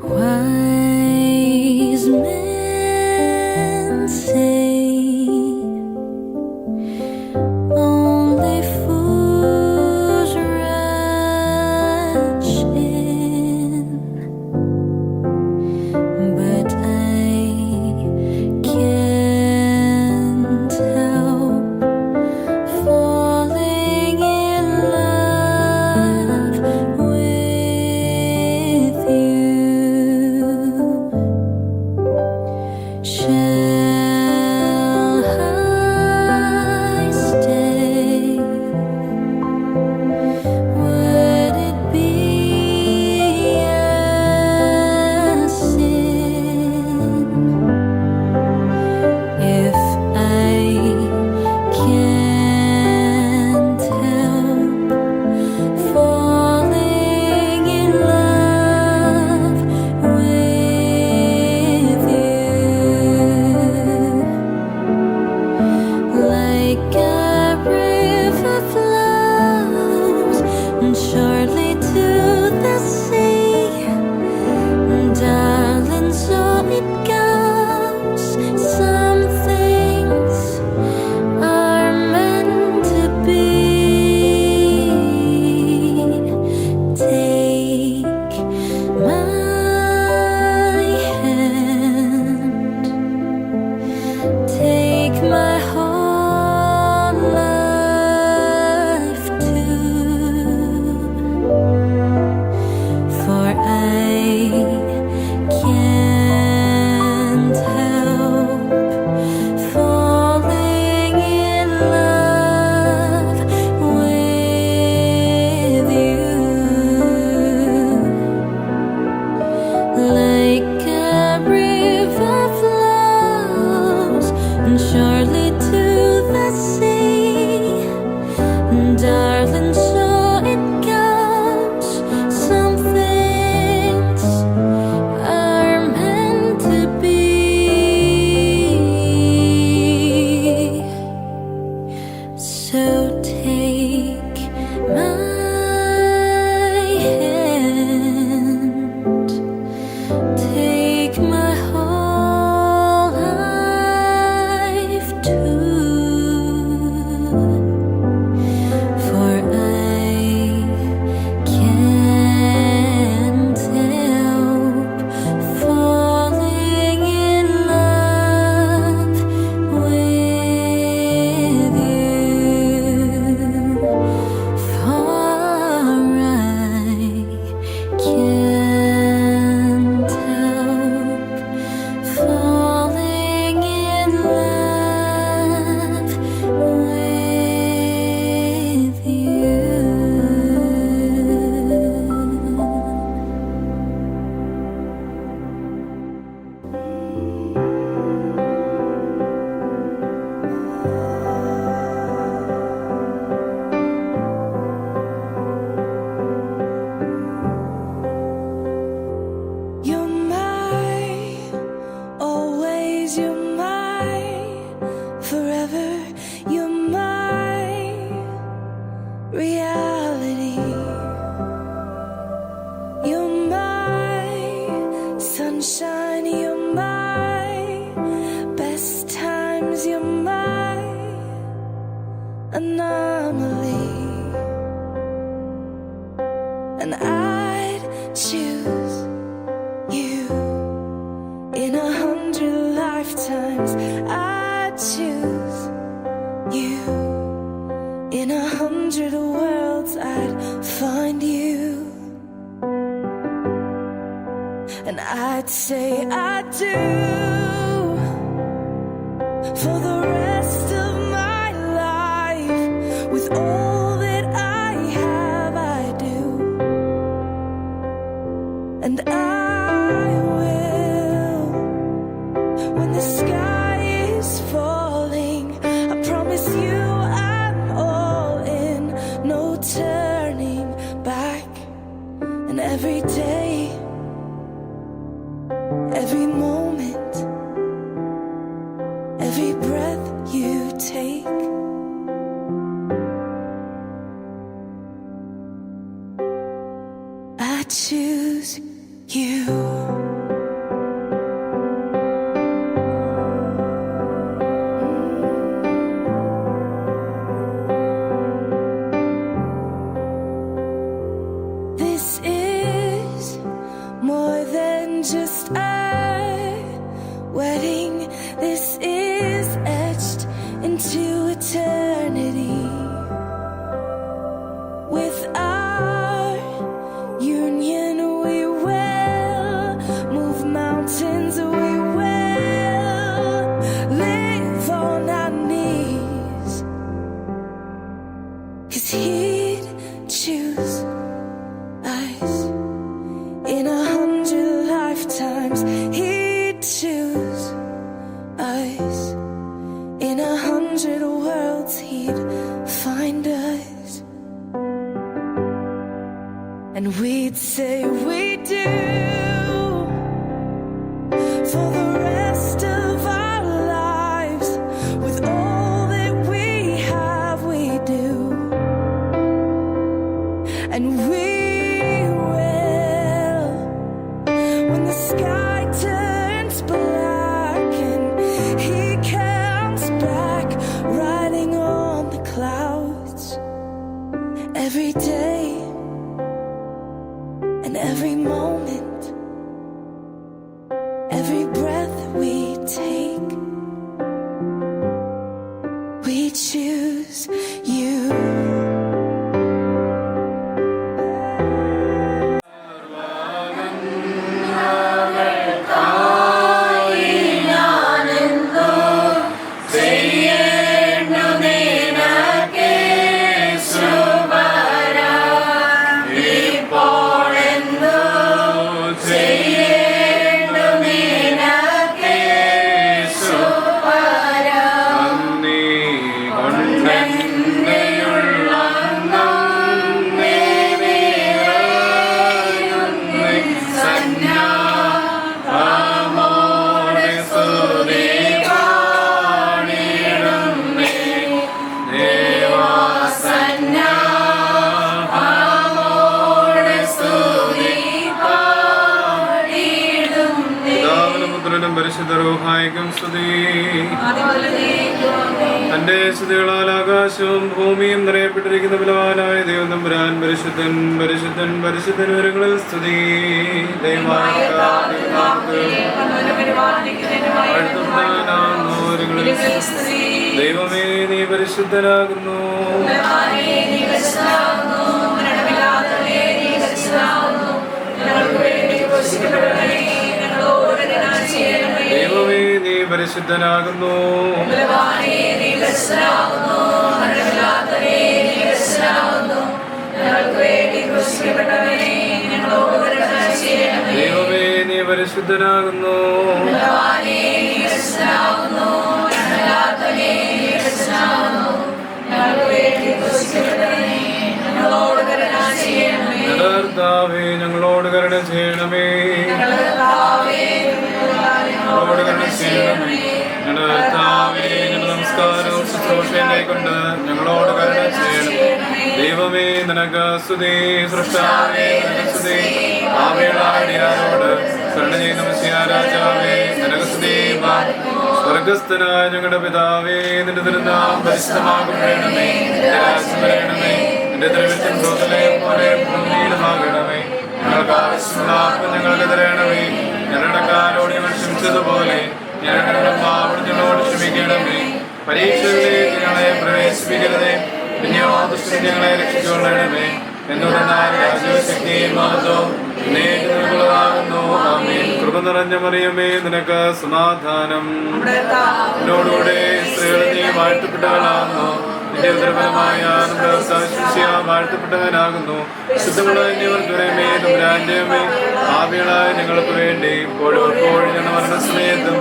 Wise men say only fools rush in, but I can't help falling in love with you. Shall I stay? Would it be a sin if I can't help falling in love with you? Like a river flows surely to the sea, darling, so it goes. Some things are meant to be. Take my hand, take my whole life too, for I can't help falling in love with you. Like a river flows surely to the sea, darling, so it goes. Some things are meant to be. So take my hand, take my whole life too, for I can't help falling in love with you. For I can't help falling in love with you. You're mine, always you're mine, forever you're my reality. You're my sunshine, you're my best times, you're my anomaly. And I'd choose you in 100 lifetimes. I choose you in 100 worlds. I'd find you, and I'd say I do for the rest of my life. With all that I have, I do turning back. And every day, every moment, every breath you take, I choose you. More than just a wedding, this is etched into eternity. With our union, we will move mountains, we will live on our knees, 'cause He'd choose us. In 100 lifetimes, He'd choose us. In 100 worlds, He'd find us. And we'd say we do for the rest of our lives. With all that we have, we do. And we when the sky turns black and He comes back riding on the clouds, every day and every moment, every breath we take, we choose you. തന്റെ സ്തുതികളാൽ ആകാശവും ഭൂമിയും നിറയപ്പെട്ടിരിക്കുന്ന ബലവാനായ ദൈവം തമ്പുരാൻ പരിശുദ്ധൻ പരിശുദ്ധൻ പരിശുദ്ധൻ ഉയരങ്ങളിൽ സ്തുതി. ദൈവമേ നീ പരിശുദ്ധനാകുന്നു. ദൈവമേ നീ പരിശുദ്ധനാകുന്നു. ദൈവമേ നീ പരിശുദ്ധനാകുന്നു. കർത്താവേ ഞങ്ങളോട് കരുണ ചെയ്യണമേ. ഞങ്ങളോട് കരുണ ചെയ്യണമേ. ഞങ്ങളുടെ കർത്താവേ ഞങ്ങളുടെ നമസ്കാരവും ശുശ്രൂഷയും കൈക്കൊണ്ട് ഞങ്ങളോട് കരുണ ചെയ്യണമേ. ദൈവമേ നിനക്ക് സ്തുതി. സൃഷ്ടാവേ നിനക്ക് സ്തുതി. ആവേളാടിയാരോട് കരുണ ചെയ്യുന്ന മെസ്സിയ രാജാവേ നിനക്ക് സ്തുതി. സ്വർഗസ്ഥനായ ഞങ്ങളുടെ പിതാവേ നിന്റെ തിരുനാമം പരിശുദ്ധമാകണമേ. നിന്റെ രാജ്യം വരണമേ. നിന്റെ തിരുവിഷ്ടം സ്വർഗ്ഗത്തിലെ പോലെ ഭൂമിയിലുമാകണമേ. ഞങ്ങൾക്ക് ആവശ്യമുള്ള ആത്മ ഞങ്ങൾക്ക് തരണമേ. ഞങ്ങളുടെ കാലോട് ഞങ്ങൾ ക്ഷമിച്ചതുപോലെ ഞങ്ങളുടെ പാപം ഞങ്ങളോട് ക്ഷമിക്കണമേ. പരീക്ഷകളിലേക്ക് ഞങ്ങളെ പ്രവേശിപ്പിക്കരുതേ. പിന്നെയോ ദുഷ്ടൻ ഞങ്ങളെ രക്ഷിച്ചുകൊള്ളണമേ. എന്നുടനായ രാജ്യശക്തിയും മഹത്വവും നേരിടുന്നതാകുന്നു. ആമേൻ. കൃപ നിറഞ്ഞ മറിയമേ നിനക്ക് സമാധാനം. എന്നോടുകൂടെ സ്ത്രീകൾ നീ വാഴ്ത്തപ്പെട്ടവളാകുന്നു. ഉദരഫലമായ വാഴ്ത്തപ്പെട്ടവനാകുന്നു. ശുദ്ധമുള്ള എന്നിവർക്കുമേ തമ്പുരാന്റെമേ, പാപികളായ ഞങ്ങൾക്ക് വേണ്ടി ഇപ്പോഴും എപ്പോഴും ഞങ്ങളുടെ മരണസമയത്തും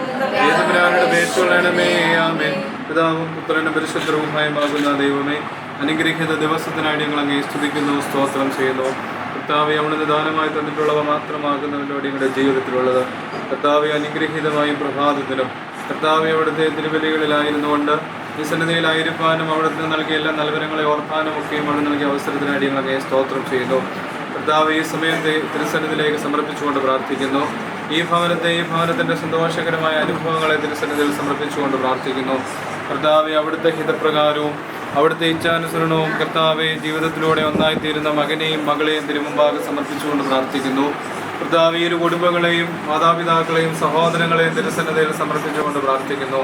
തമ്പുരാനോട് അപേക്ഷിച്ചുകൊള്ളണമേ. ആമേൻ. പിതാവും പുത്രനും പരിശുദ്ധവുമാകുന്ന ദൈവമേ, അനുഗ്രഹിക്കുന്ന ദിവസത്തിനായി ഞങ്ങൾ അങ്ങേ സ്തുതിക്കുന്നു, സ്തോത്രം ചെയ്യുന്നു. കർത്താവെ, അവിടുന്ന് ദാനമായി തന്നിട്ടുള്ളവ മാത്രമാകുന്നവൻ്റെ ഞങ്ങളുടെ ജീവിതത്തിലുള്ളത്. കർത്താവെ, അനുഗ്രഹീതമായും പ്രഭാതത്തിലും കർത്താവെ അവിടുത്തെ തിരുവലികളിലായിരുന്നുകൊണ്ട് ഈ സന്നിധിയിലായിരിക്കാനും അവിടുന്ന് നൽകിയ എല്ലാ നൽവരങ്ങളെ ഓർക്കാനും ഒക്കെയും അവിടെ നൽകിയ അവസരത്തിനായി ഞങ്ങളെ സ്തോത്രം ചെയ്യുന്നു. കർത്താവ് ഈ സമയത്തെ തിരുസന്നിധിയിലേക്ക് സമർപ്പിച്ചുകൊണ്ട് പ്രാർത്ഥിക്കുന്നു. ഈ ഭവനത്തിൻ്റെ സന്തോഷകരമായ അനുഭവങ്ങളെ തിരുസന്നിധിയിൽ സമർപ്പിച്ചുകൊണ്ട് പ്രാർത്ഥിക്കുന്നു. കർത്താവെ, അവിടുത്തെ ഹിതപ്രകാരവും അവിടുത്തെ ഇച്ഛാനുസരണവും കർത്താവെ ജീവിതത്തിലൂടെ ഒന്നായിത്തീരുന്ന മകനെയും മകളെയും തിരുമുമ്പാകെ സമർപ്പിച്ചുകൊണ്ട് പ്രാർത്ഥിക്കുന്നു. കർത്താവെ, ഇരു കുടുംബങ്ങളെയും മാതാപിതാക്കളെയും സഹോദരങ്ങളെയും തിരുസന്നിധിയിൽ സമർപ്പിച്ചുകൊണ്ട് പ്രാർത്ഥിക്കുന്നു.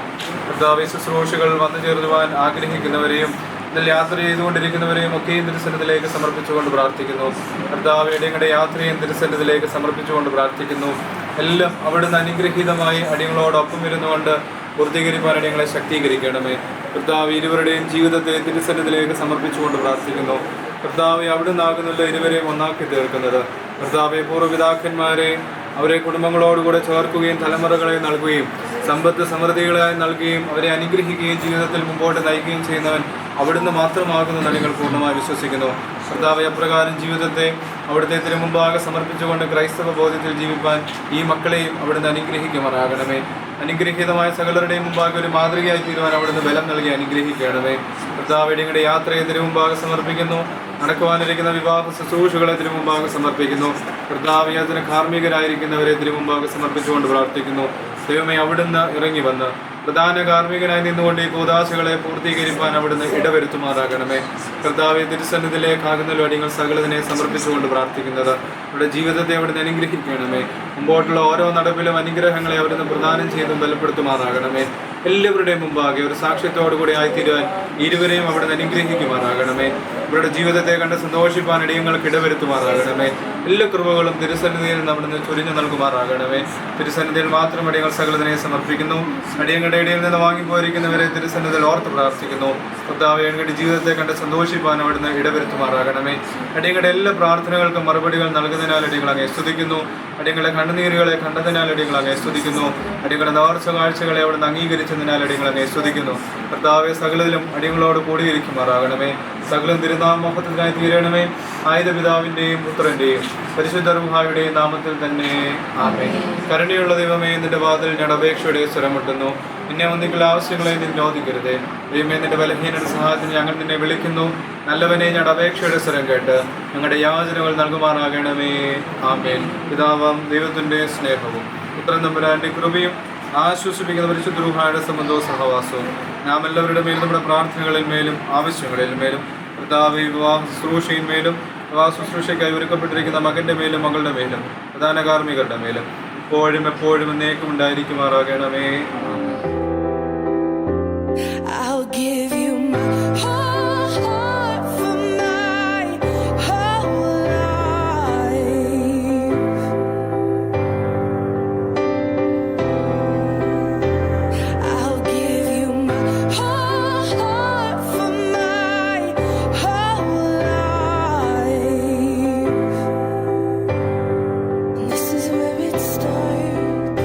കർത്താവെ, ശുശ്രൂഷകൾ വന്നു ചേരുവാൻ ആഗ്രഹിക്കുന്നവരെയും ഇതിൽ യാത്ര ചെയ്തുകൊണ്ടിരിക്കുന്നവരെയും ഒക്കെയും തിരുസന്നിധിയിലേക്ക് സമർപ്പിച്ചുകൊണ്ട് പ്രാർത്ഥിക്കുന്നു. കർത്താവെ, ഞങ്ങളുടെ യാത്രയും തിരുസന്നിധിയിലേക്ക് സമർപ്പിച്ചുകൊണ്ട് പ്രാർത്ഥിക്കുന്നു. എല്ലാം അവിടുന്ന് അനുഗ്രഹീതമായി അടിയങ്ങളോടൊപ്പം ഇരുന്നുകൊണ്ട് പൂർത്തീകരിക്കാൻ അടിയങ്ങളെ ശക്തീകരിക്കണമേ. കർത്താവ്, ഇരുവരുടെയും ജീവിതത്തെ തിരുസന്നിധിയിലേക്ക് സമർപ്പിച്ചുകൊണ്ട് പ്രാർത്ഥിക്കുന്നു. കർത്താവെ, അവിടുന്നാകുന്നില്ല ഇരുവരെയും ഒന്നാക്കി തീർക്കുന്നത്. കർത്താവെ, പൂർവ്വപിതാക്കന്മാരെ അവരെ കുടുംബങ്ങളോടുകൂടെ ചേർക്കുകയും തലമുറകളെ നൽകുകയും സമ്പത്ത് സമൃദ്ധികളായി നൽകുകയും അവരെ അനുഗ്രഹിക്കുകയും ജീവിതത്തിൽ മുമ്പോട്ട് നയിക്കുകയും ചെയ്യുന്നവൻ അവിടുന്ന് മാത്രമാകുന്ന നിങ്ങൾ പൂർണ്ണമായി വിശ്വസിക്കുന്നു. കർത്താവെ, അപ്രകാരം ജീവിതത്തെ അവിടുത്തെ തിരുമുമ്പാകെ സമർപ്പിച്ചുകൊണ്ട് ക്രൈസ്തവ ബോധ്യത്തിൽ ജീവിപ്പാൻ ഈ മക്കളെയും അവിടുന്ന് അനുഗ്രഹിക്കുമാറാകണമേ. അനുഗ്രഹീതമായ സകലരുടെയും മുമ്പാകെ ഒരു മാതൃകയായി തീരുവാൻ അവിടുന്ന് ബലം നൽകി അനുഗ്രഹിക്കണമേ. കർത്താവെ, ഞങ്ങളുടെ യാത്രയെ തിരുമുമ്പാകെ സമർപ്പിക്കുന്നു. നടക്കുവാനിരിക്കുന്ന വിവാഹ ശുശ്രൂഷകളെ തിരുമുമ്പാകെ സമർപ്പിക്കുന്നു. കർത്താവെ, അതിന് കാർമ്മികരായിരിക്കുന്നവരെ തിരുമുമ്പാകെ സമർപ്പിച്ചുകൊണ്ട് പ്രാർത്ഥിക്കുന്നു. ദൈവമേ, അവിടുന്ന് ഇറങ്ങി വന്ന് പ്രധാന കാർമ്മികനായി നിന്നുകൊണ്ട് ഈ കൂദാശകളെ പൂർത്തീകരിക്കാൻ അവിടുന്ന് ഇടവരുത്തുമാറാകണമേ. കർത്താവെ, തിരുസന്നിധിയിലേക്കാകുന്ന അടിയങ്ങൾ സകലതിനെ സമർപ്പിച്ചുകൊണ്ട് പ്രാർത്ഥിക്കുന്നത് അവരുടെ ജീവിതത്തെ അവിടുന്ന് അനുഗ്രഹിക്കണമേ. മുമ്പോട്ടുള്ള ഓരോ നടപ്പിലും അനുഗ്രഹങ്ങളെ അവിടുന്ന് പ്രദാനം ചെയ്തും ബലപ്പെടുത്തുമാറാകണമേ. എല്ലാവരുടെയും മുമ്പാകെ ഒരു സാക്ഷ്യത്തോടുകൂടി ആയിത്തീരുവാൻ ഇരുവരെയും അവിടുന്ന് അനുഗ്രഹിക്കുമാറാകണമേ. ഇവരുടെ ജീവിതത്തെ കണ്ട് സന്തോഷിപ്പാൻ ഇടയങ്ങൾക്ക് ഇടവരുത്തുമാറാകണമേ. എല്ലാ കൃപകളും തിരുസന്നിധിയിൽ നിന്ന് അവിടുന്ന് ചൊരിഞ്ഞു നൽകുമാറാകണമേ. തിരുസന്നിധിയിൽ മാത്രം അടിയങ്ങൾ സകലതിനെ സമർപ്പിക്കുന്നു. അടിയങ്ങളുടെ ഇടയിൽ നിന്ന് വാങ്ങിപ്പോയിരിക്കുന്നവരെ തിരുസന്നിധിയിൽ ഓർത്ത് പ്രാർത്ഥിക്കുന്നു. കർത്താവെ, ഞങ്ങളുടെ ജീവിതത്തെ കണ്ട് സന്തോഷിപ്പാൻ അവിടുന്ന് ഇടവരുത്തുമാറാകണമേ. അടിയങ്ങളുടെ എല്ലാ പ്രാർത്ഥനകൾക്കും മറുപടികൾ നൽകുന്നതിനാൽ അടിയങ്ങൾ അങ്ങേ സ്തുതിക്കുന്നു. അടിയങ്ങളുടെ കണ്ണുനീരുകളെ കണ്ടതിനാൽ അടിയങ്ങൾ അങ്ങേ സ്തുതിക്കുന്നു. അടിയങ്ങളുടെ നേർച്ച കാഴ്ചകളെ അവിടുന്ന് അംഗീകരിച്ചതിനാൽ അടിയങ്ങൾ അങ്ങേ സ്തുതിക്കുന്നു. കർത്താവെ, സകലത്തിലും അടിയങ്ങളോട് കൂടിയിരിക്കുമാറാകണമേ. സകലം തിരുനാമഹത്വത്തിനായി തീരണമേ. ആയുധ പിതാവിൻ്റെയും പുത്രൻ്റെയും പരിശുദ്ധ റൂഹായുടെയും നാമത്തിൽ തന്നെ ആമേൻ. കരുണയുള്ള ദൈവമേ, നിന്റെ വാതിൽ ഞാൻ അപേക്ഷയുടെ സ്വരമുട്ടുന്നു. നിന്നെ ഒന്നിക്കൽ ആവശ്യങ്ങളെ നീ ചോദിക്കരുതേ. ദൈവമേ, നിന്റെ ബലഹീനയുടെ സഹായത്തിന് ഞങ്ങൾ നിന്നെ വിളിക്കുന്നു. നല്ലവനെ ഞാൻ അപേക്ഷയുടെ സ്വരം കേട്ട് ഞങ്ങളുടെ യാചനകൾ നൽകുമാറാകണമേ. ആമേൻ. പിതാവാം ദൈവത്തിൻ്റെ സ്നേഹവും പുത്രൻ തമ്പുരാന്റെ കൃപയും ആശ്വസിപ്പിക്കുന്ന പരിശുദ്ധ റൂഹായുടെ സംബന്ധവും സഹവാസവും നാം എല്ലാവരുടെ മേലും നമ്മുടെ പ്രാർത്ഥനകളിൽ മേലും ആവശ്യങ്ങളിൽ മേലും കർത്താവേ, വിവാഹ ശുശ്രൂഷയിന്മേലും വിവാഹ ശുശ്രൂഷയ്ക്കായി ഒരുക്കപ്പെട്ടിരിക്കുന്ന മകൻ്റെ മേലും മകളുടെ മേലും പ്രധാന കാർമ്മികരുടെ മേലും ഇപ്പോഴും എപ്പോഴും എന്നേക്കും ഉണ്ടായിരിക്കുമാറാകണമേ. I'll give you my whole heart for my whole life. I'll give you my whole heart for my whole life. And this is where it starts.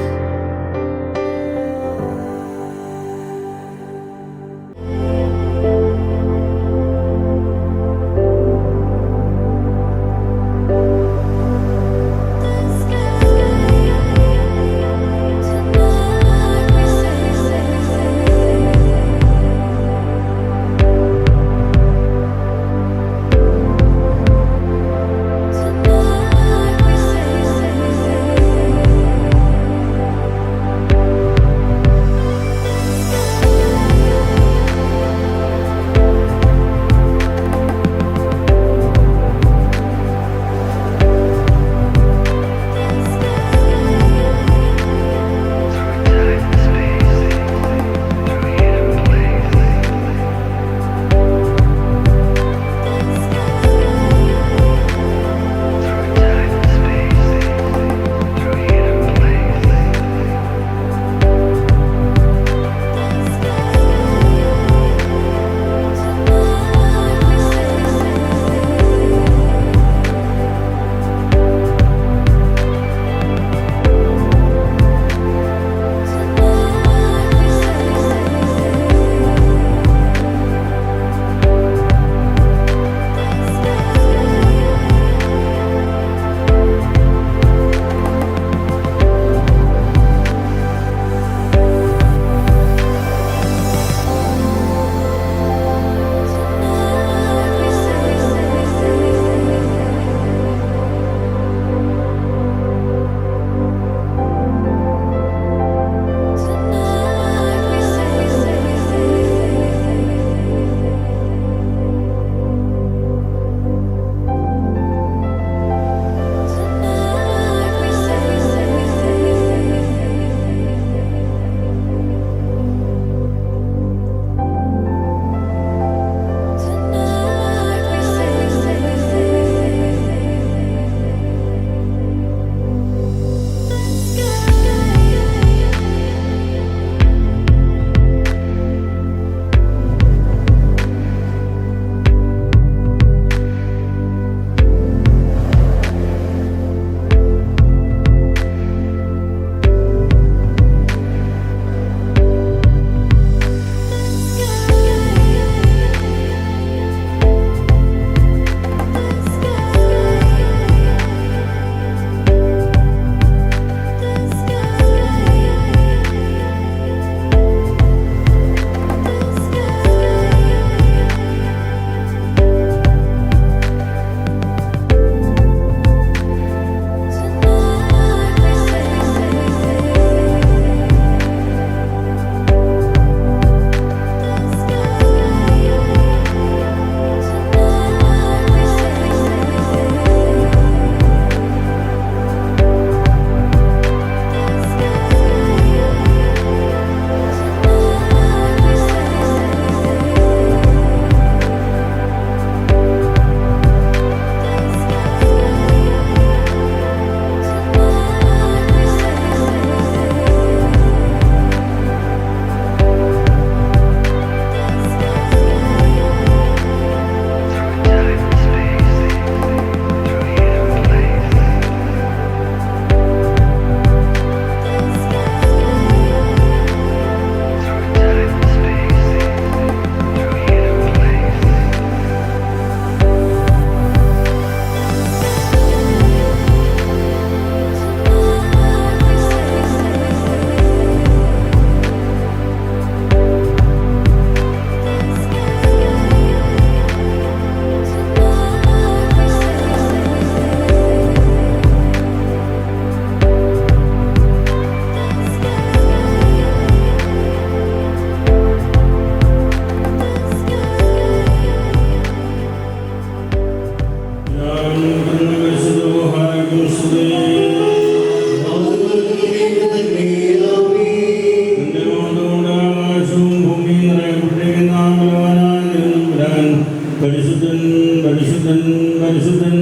പരിശുദ്ധൻ പരിശുദ്ധൻ പരിശുദ്ധൻ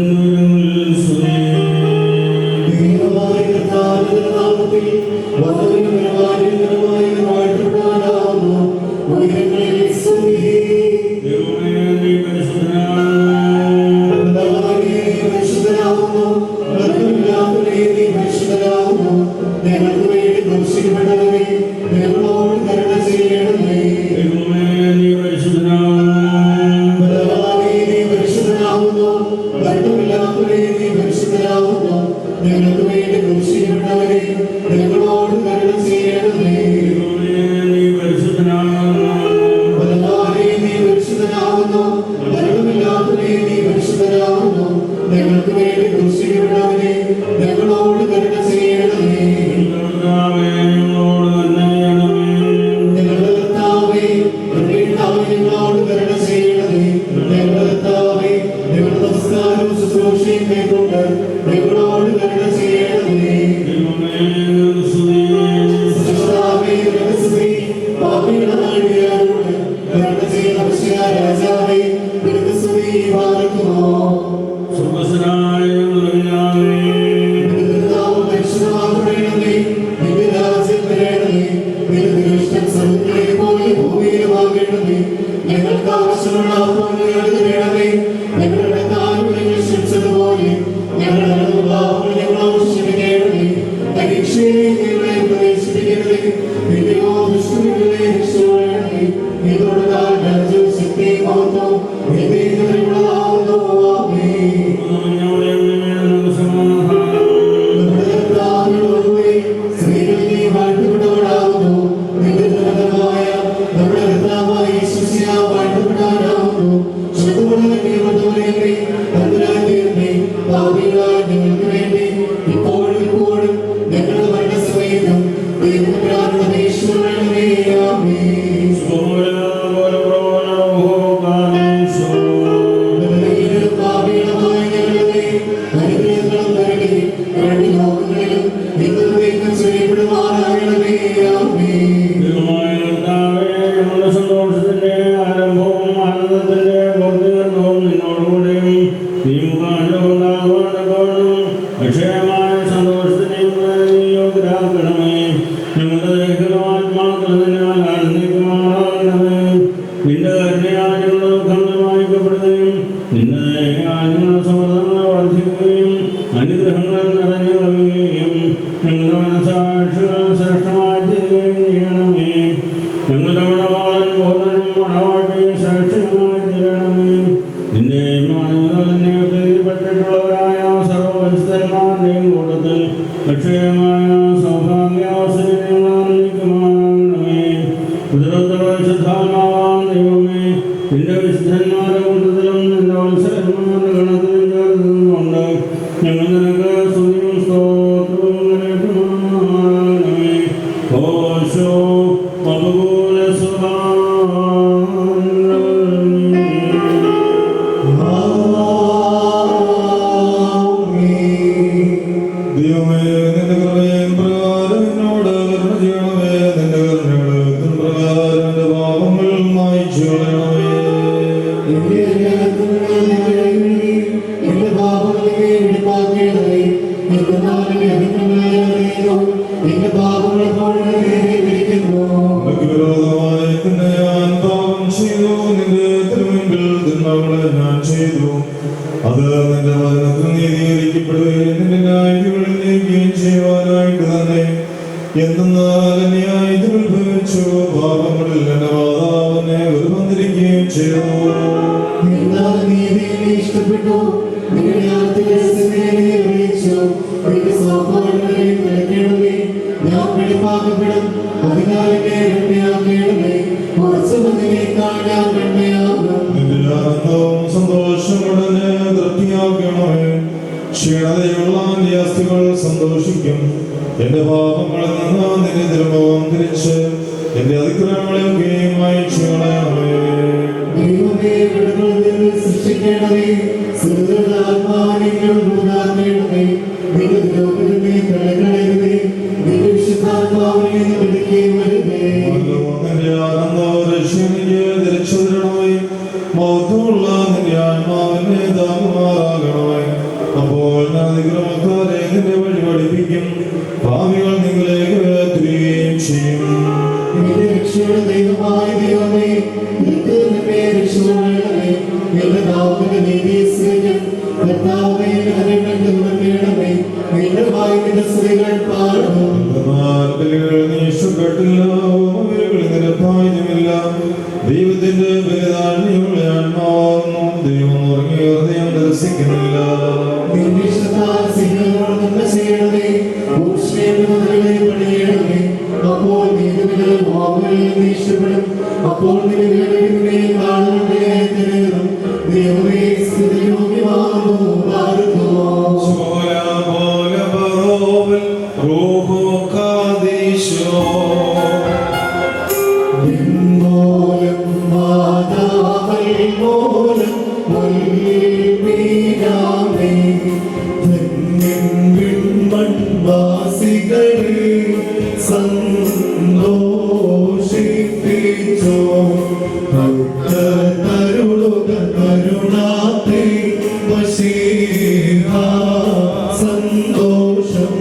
എന്റെ അതിക്രമങ്ങളെയൊക്കെയും മായ്ച്ചു കളയണമേ. സൃഷ്ടിക്കണമേ സുഹൃതാത്മാവിനെയും ഭൂതാത്മയുടെ നിന്റെ ദ്രൗപദമേ കളകളരുതേ നിന്റെ വിശുദ്ധാത്മാവിനെ വിളിക്കുകയും വരുതേ അപ്പോൾ അതിക്രമക്കാരെ നിന്റെ വഴി പഠിപ്പിക്കും ഭാവികൾ നിങ്ങളേക്ക് വേർതിരികയും ചെയ്യും. നിന്റെ രക്ഷയുടെ ദൈവമായ ദൈവമേ നിനക്ക് നിന്നെ രക്ഷപ്പെടണമേ നിന്റെ നാമത്തിന്റെ നീതിയെ സ്നേഹിക്കും കർത്താവേ അനുഗ്രഹങ്ങൾ നൽകണമേ നിന്റെ വായിന്റെ സ്ത്രീകൾ പാടും നീ ഇഷ്ടപ്പെട്ടില്ല നിരഭാഗ്യമില്ല ദൈവത്തിന്റെ ബലിദാനിയുടെ ആത്മാവുന്നു ദൈവം ഉറങ്ങിയ ഹൃദയം ദർശിക്കുന്നില്ല അപ്പോൾ ഇഷ്ടപ്പെടും അപ്പോൾ ദൈവമേ സ്ഥിതിയോഗ്യമാകുന്നു സന്തോഷം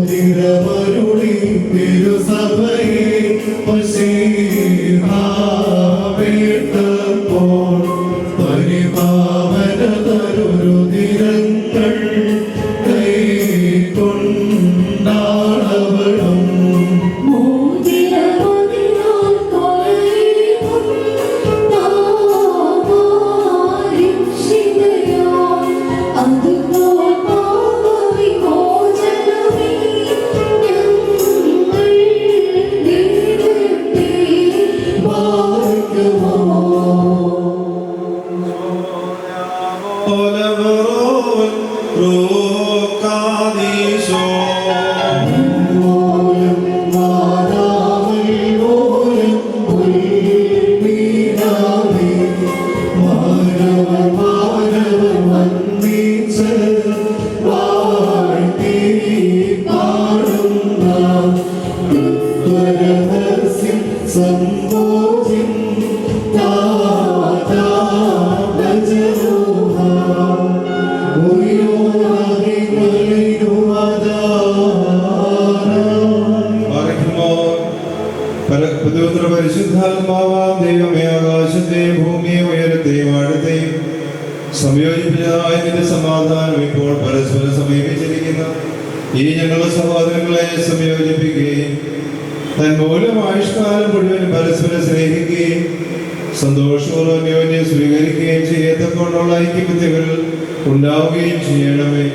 മോതിരമരുളി തിരുസഭയെ പശീഹാവേട്ടപ്പോൾ പരിപാവന തരുരുതിരങ്ങൾ കൈക്കൊണ്ടാളവളും സംബോധിം പരിശുദ്ധാത്മാവാം ദൈവമേ ആകാശത്തെയും ഭൂമിയെ ഉയരത്തെയും ആഴത്തെയും സംയോജിപ്പിച്ചതായ നിന്റെ സമാധാനം ഇപ്പോൾ പരസ്പരം സമീപിച്ചിരിക്കുന്ന ഈ ഞങ്ങളുടെ സഹോദരങ്ങളെ സംയോജിപ്പിക്കുകയും തന്മൂലം ആയുഷ്കാലം മുഴുവനും പരസ്പരം സ്നേഹിക്കുകയും സന്തോഷപൂർവ്വം അന്യോന്യം സ്വീകരിക്കുകയും ചെയ്യത്തക്കൊണ്ടുള്ള ഐക്യബുദ്ധികൾ ഉണ്ടാവുകയും ചെയ്യണമേ.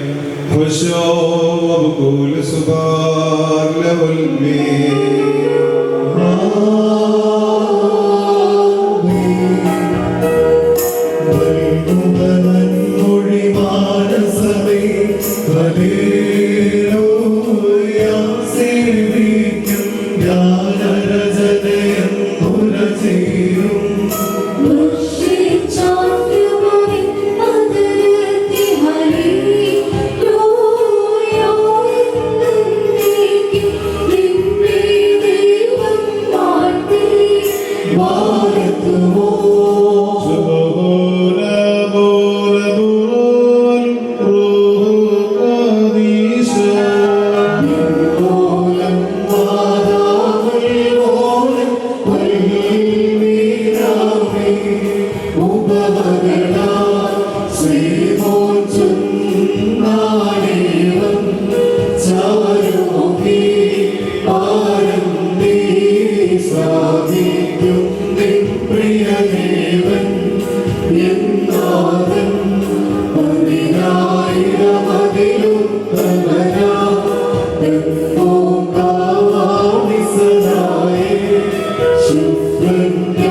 Shukran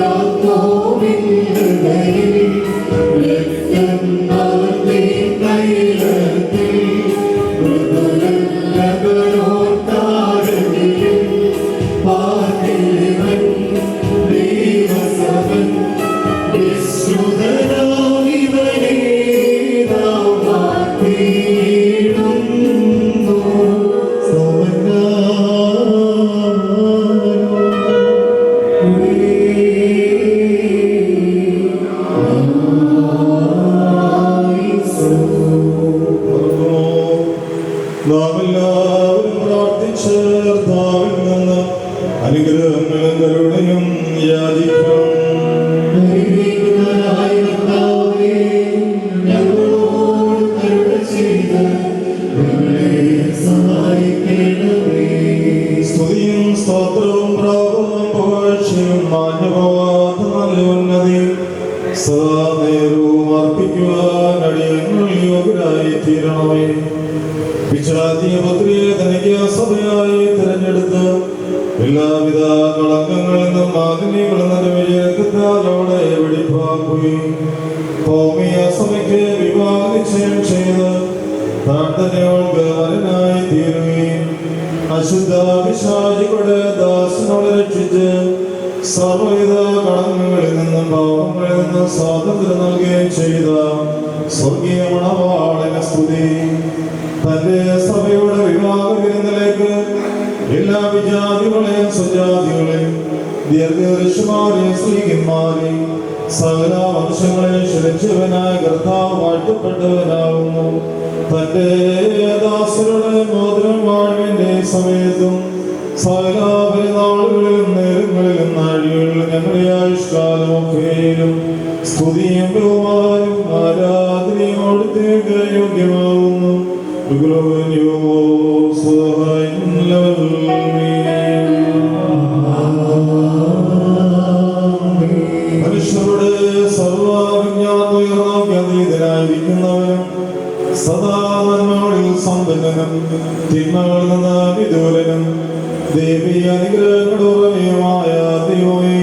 അനുഗ്രഹങ്ങളും കരുണയും യാചിക്കാം. സ്തുതിയും സ്തോത്രവും പ്രാപവും പുകഴ്ചയും മാന്യമാവാത്ത നല്ല ഉന്നതി സദാ നേരവും അർപ്പിക്കുവാൻ അടിയങ്ങൾ യോഗ്യരായി തീരണമേ. വിശ്രാന്തിയ പുത്രിയെ തനിക്ക് സഭയായി തിരഞ്ഞെടുത്ത് എല്ലാവിധ കളങ്കങ്ങളിൽ നിന്നും മാലിന്യങ്ങളിൽ നിന്നും വിജയത്താലോടെ വെടിപ്പാക്കുകയും ഭൗമിക സഭയ്ക്ക് വിവാഹ നിശ്ചയം ചെയ്ത് താഴ്ത്തനയോൾക്ക് വരനായി തീരുകയും അശുദ്ധ പിശാചികളുടെ ദാസനോട് രക്ഷിച്ച് സർവ്വവിധ കളങ്കങ്ങളിൽ നിന്നും പാപങ്ങളിൽ നിന്നും സ്വാതന്ത്ര്യം നൽകുകയും ചെയ്ത സ്വർഗീയ മണവാളന സ്തുതി. തന്റെ സഭയുടെ വിവാഹ വിരുന്നിലേക്ക് എല്ലാ വിജാതികളെയും സ്വജാതികളെയും ദീർഘദർശിമാരെയും സ്ത്രീകന്മാരെയും സകല വംശങ്ങളെയും ക്ഷണിച്ചവനായ കർത്താവ് വാഴ്ത്തപ്പെട്ടവനാകുന്നു. തന്റെ ദാസരുടെ മോതിരം വാഴ്വിന്റെ സമയത്തും സകല പെരുന്നാളുകളിലും നേരങ്ങളിലും നാഴികളിലും ഞങ്ങളുടെ ആയുഷ്കാലമൊക്കെയിലും സ്തുതിയും ബഹുമാനും ആരാധനയും അവിടുത്തേക്ക് യോഗ്യമാകുന്നു. മനുഷ്യരുടെ സർവ്വവിജ്ഞാനീതനായിരിക്കുന്നവനും സദാ നന്മകളിൽ സമ്പന്നനും തിന്മകളിൽ നിന്ന് വിദൂരനും ദേവീയ അനുഗ്രഹങ്ങളുറവിയുമായ ദൈവമേ,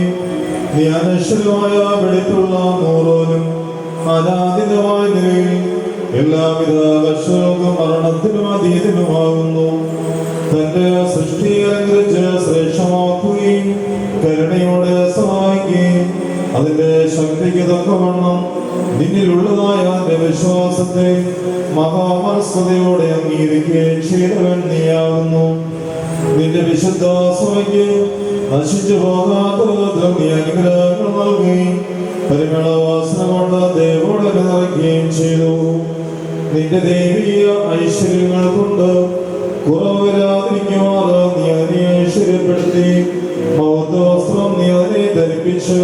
നീ അനശ്വരമായ വെളിത്തുള്ള നൂറോനും അനാദിതമായ നിലയിൽ എല്ലാവിധ കർഷകർക്കും മരണത്തിനും അതീതനുമാകുന്നു. തന്റെ സൃഷ്ടി അലങ്കരിച്ച് ശ്രേഷ്ഠമാക്കുകയും കരുണയോടെ സഹായിക്കുകയും അതിന്റെ ശക്തിക്ക് തക്കവണ്ണം നിന്നിലുള്ളതായ എന്റെ വിശ്വാസത്തെ മഹാമനസ്കതയോടെ അംഗീകരിക്കുകയും ചെയ്തവൻ നീയാകുന്നു. നിന്റെ വിശുദ്ധ സഭയ്ക്ക് നശിച്ചു പോകാത്ത വിധത്തിൽ നീ അനുഗ്രഹങ്ങൾ നൽകുകയും പരിമളവാസന കൊണ്ട് ദേവോടെ നിറയ്ക്കുകയും ചെയ്തു. നിന്റെ ദൈവീയ ഐശ്വര്യങ്ങൾ കൊണ്ട് കുറവ് വരാതിരിക്കുമാറ് നീ അതിനെ ഐശ്വര്യപ്പെടുത്തി ബൗദ്ധവസ്ത്രം നീ അതിനെ ധരിപ്പിച്ച്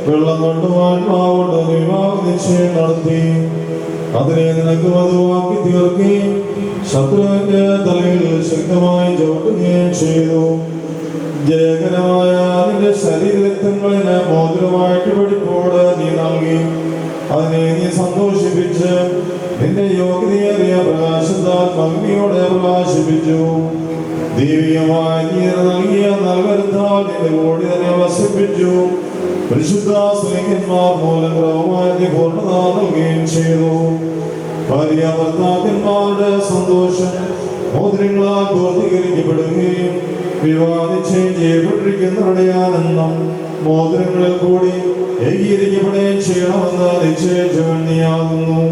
വെള്ളം കൊണ്ടും ആത്മാവുകൊണ്ട് വിവാഹ നിശ്ചയം നടത്തി അതിനെ നിനക്ക് മധുവാക്കി തീർക്കുകയും ശത്രുവിന്റെ തലയിൽ ശക്തമായി ചവിട്ടുകയും ചെയ്തു. ജയകരമായ നിന്റെ ശരീരരക്തങ്ങളിന് മോതിരമായിട്ട് വെടിപ്പോട് നീ നൽകി അതിനെ നീ സന്തോഷിപ്പിച്ച് നിന്റെ യോഗ്യതയേറിയ പ്രകാശത്താൽ ഭംഗിയോടെ പ്രകാശിപ്പിച്ചു. ദൈവികമായ നീ നൽകിയ നൽകരുത്താൽ നിന്റെ കൂടി തന്നെ വസിപ്പിച്ചു. പരിശുദ്ധ സ്നേഹിതന്മാർ മൂലം ക്രമമായ നീ പൂർണ്ണത നൽകുകയും ചെയ്തു. ഭാര്യ ഭർത്താക്കന്മാരുടെ സന്തോഷം മോതിരങ്ങളാൽ പൂർത്തീകരിക്കപ്പെടുകയും വിവാദിച്ചും ചെയ്യപ്പെട്ടിരിക്കുന്നവരുടെ ആനന്ദം മോതിരങ്ങളിൽ കൂടി ഏകീകരിക്കപ്പെടുകയും ചെയ്യണമെന്ന് നിശ്ചയിച്ചവൻ നീയാകുന്നു.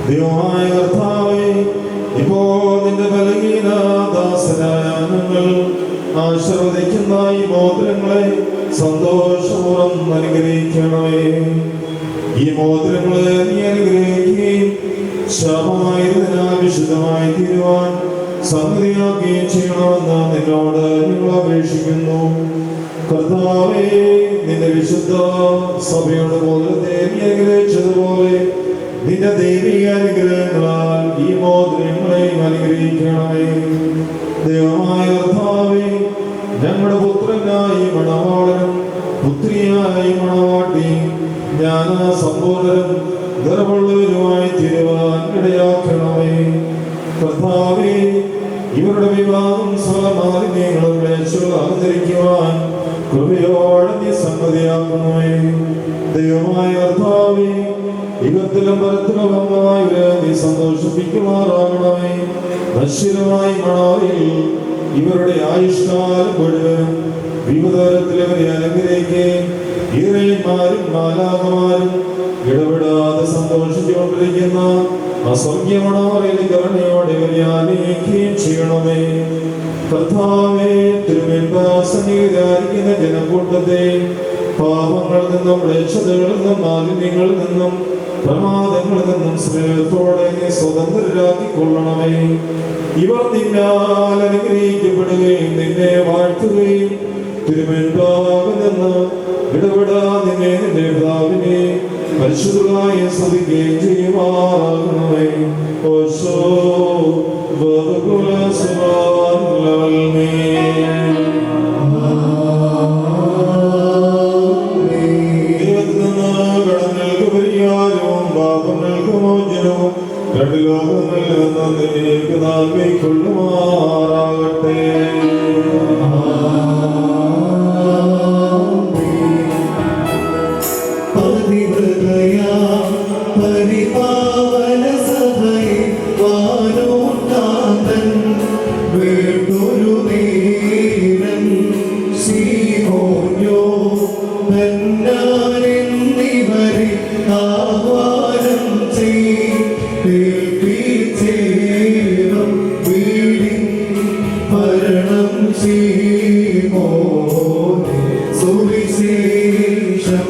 ദൈവമായ കർത്താവേ, ഇപ്പോൾ നിന്റെ ബലഹീന ദാസനായ ഞങ്ങൾ ആശീർവദിക്കുന്ന ഈ മോതിരങ്ങളെ സന്തോഷപൂർവ്വം അനുഗ്രഹിക്കണമേ. ഈ മോതിരങ്ങളെ നീ അനുഗ്രഹിക്കുകയും ശാപമായതിനാൽ വിശുദ്ധമായി തീരുവാൻ സംഗതിയാക്കുകയും ചെയ്യണമെന്ന് നിന്നോട് ഞങ്ങൾ അപേക്ഷിക്കുന്നു. കർത്താവേ, നിന്റെ വിശുദ്ധ സഭയുടെ മോതിരത്തെ നീ അനുഗ്രഹിച്ചതുപോലെ നിന്റെ ദൈവിക അനുഗ്രഹങ്ങളാൽ ഈ മോതിരങ്ങളെയും അനുഗ്രഹിക്കണമേ. ദൈവമായ കർത്താവേ, ഞങ്ങളുടെ പുത്രനായി മണവാളനും പുത്രിയായി മണവാട്ടി ജ്ഞാന സമ്പൂർണ്ണരും ഗർഭമുള്ളവരുമായി തീരുവാൻ ഇടയാക്കണമേ. കർത്താവേ, ഇവരുടെ വിവാഹം സകല മാലിന്യങ്ങളും അകന്നിരിക്കുവാൻ കൃപയോടെ നീ സമ്മതിയാക്കണമേ. ദൈവമായ കർത്താവേ, യുഗത്തിലും പരത്തിലുമായി നീ സന്തോഷിപ്പിക്കുമാറാകണമേ. നശ്വരമായ മണായിൽ ഇവരുടെ ആയുഷ്കാലം മുഴുവൻ വിവിധ തരത്തിലവരെ അനുഗ്രഹിക്കുകയും ഈറന്മാരും മാലാകമാരും ഇടപെടാതെ സന്തോഷിച്ചുകൊണ്ടിരിക്കുന്ന അസ്വർഗ്യമണോറിൽ കരുണയോടെ ഇവരെ ആനയിക്കുകയും ചെയ്യണമേ. കർത്താവേ, തിരുമേൽദാസനീകരിക്കുന്ന ജനക്കൂട്ടത്തെ പാപങ്ങളിൽ നിന്നും ക്ലേശതകളിൽ നിന്നും മാലിന്യങ്ങളിൽ നിന്നും പ്രമാദങ്ങളിൽ നിന്നും സ്നേഹത്തോടെ നീ സ്വതന്ത്രരാക്കിക്കൊള്ളണമേ. ഇവർ നിന്നാൽ അനുഗ്രഹിക്കപ്പെടുകയും നിന്നെ വാഴ്ത്തുകയും തിരുമേൽഭാഗം നിന്ന് ഇടപെടാതെ നിന്റെ പിതാവിനെ പരിശുദ്ധമായി സ്തുതിക്കുകയും ചെയ്യുമാറാകണമേ. ഓശോ കടങ്ങൾക്ക് പരിഹാരവും പാപങ്ങൾക്ക് മോചനവും രണ്ട് ലോകങ്ങളിൽ നിന്ന് താഴ്മയ്ക്കൊള്ളുമാറാകട്ടെ. പരിപാവന സഭയെ വാനോത്താന്തൻ വേട്ടൊരു നേരം സീമോന്യോ എന്നിവരെ ആഹ്വാനം ചെയ്യിച്ചേരും വീടിൻ ഭരണം സീമോനെ സുവിശേഷം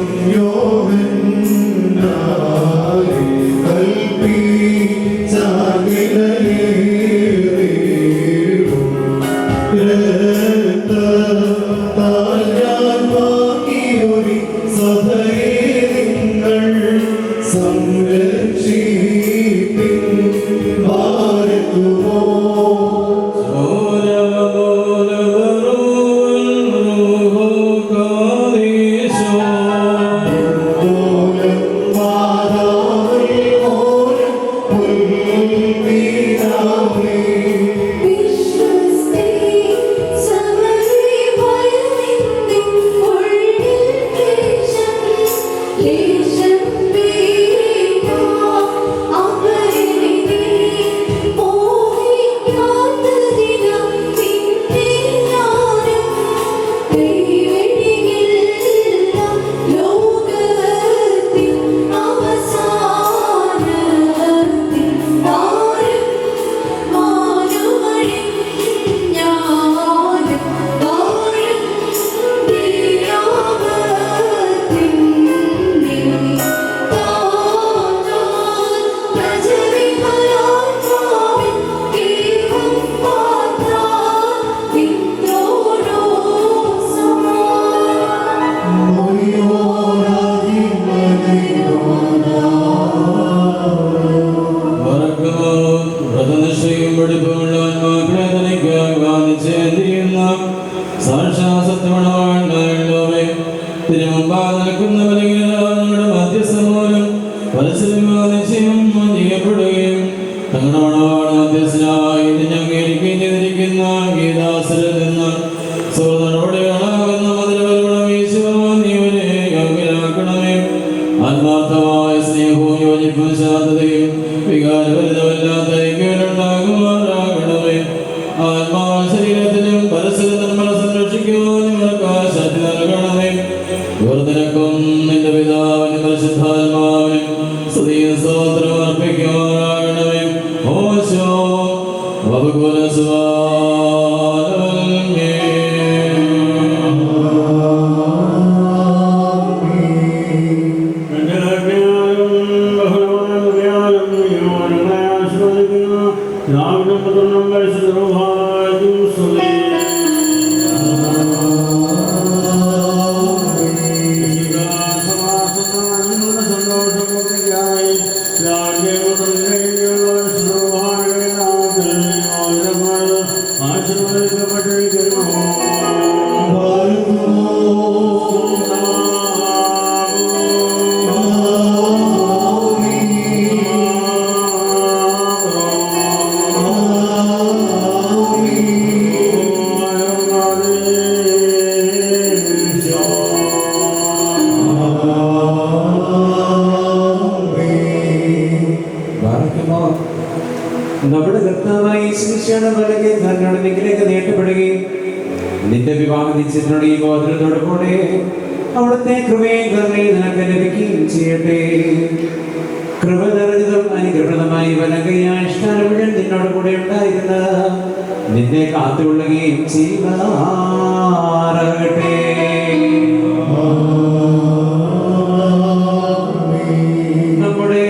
ആത്മാർത്ഥമായ സ്നേഹവും യോജിപ്പും ശാന്തതയും വികാരഭരിതമല്ലാത്ത ഐക്യമുണ്ടാകുമാറാകണമേ. ആത്മാവ് ശരീരത്തിലും പരസ്പരം സംരക്ഷിക്കുവാൻ നിങ്ങൾക്ക് ശക്തി നൽകണമേ. ഇവർക്കും നിന്റെ പിതാവിനും പരിശുദ്ധാത്മാവിനും സ്തുതിയും സ്തോത്രവും അർപ്പിക്കുമാറാകണമേ. ഓശോ നമ്മുടെ കർത്താവായ യേശുമിശിഹായുടെ വലങ്കെ തന്നോട് നിങ്കിലേക്ക് നീട്ടപ്പെടുകയും നിന്റെ വിവാഹ നിശ്ചയത്തിനോട് ഈ മോതിരത്തോടെ കൂടെ അവിടുത്തെ കൃപയും കരുണയും നിനക്ക് ലഭിക്കുകയും ചെയ്യട്ടെ. കൃപ നിറഞ്ഞതും അനുഗ്രഹീതമായി വലങ്കയായ ഇഷ്ടാനം മുഴുവൻ നിന്നോട് കൂടെ ഉണ്ടായിരുന്ന നിന്നെ കാത്തുകൊള്ളുകയും ചെയ്യുമാറാകട്ടെ. നമ്മുടെ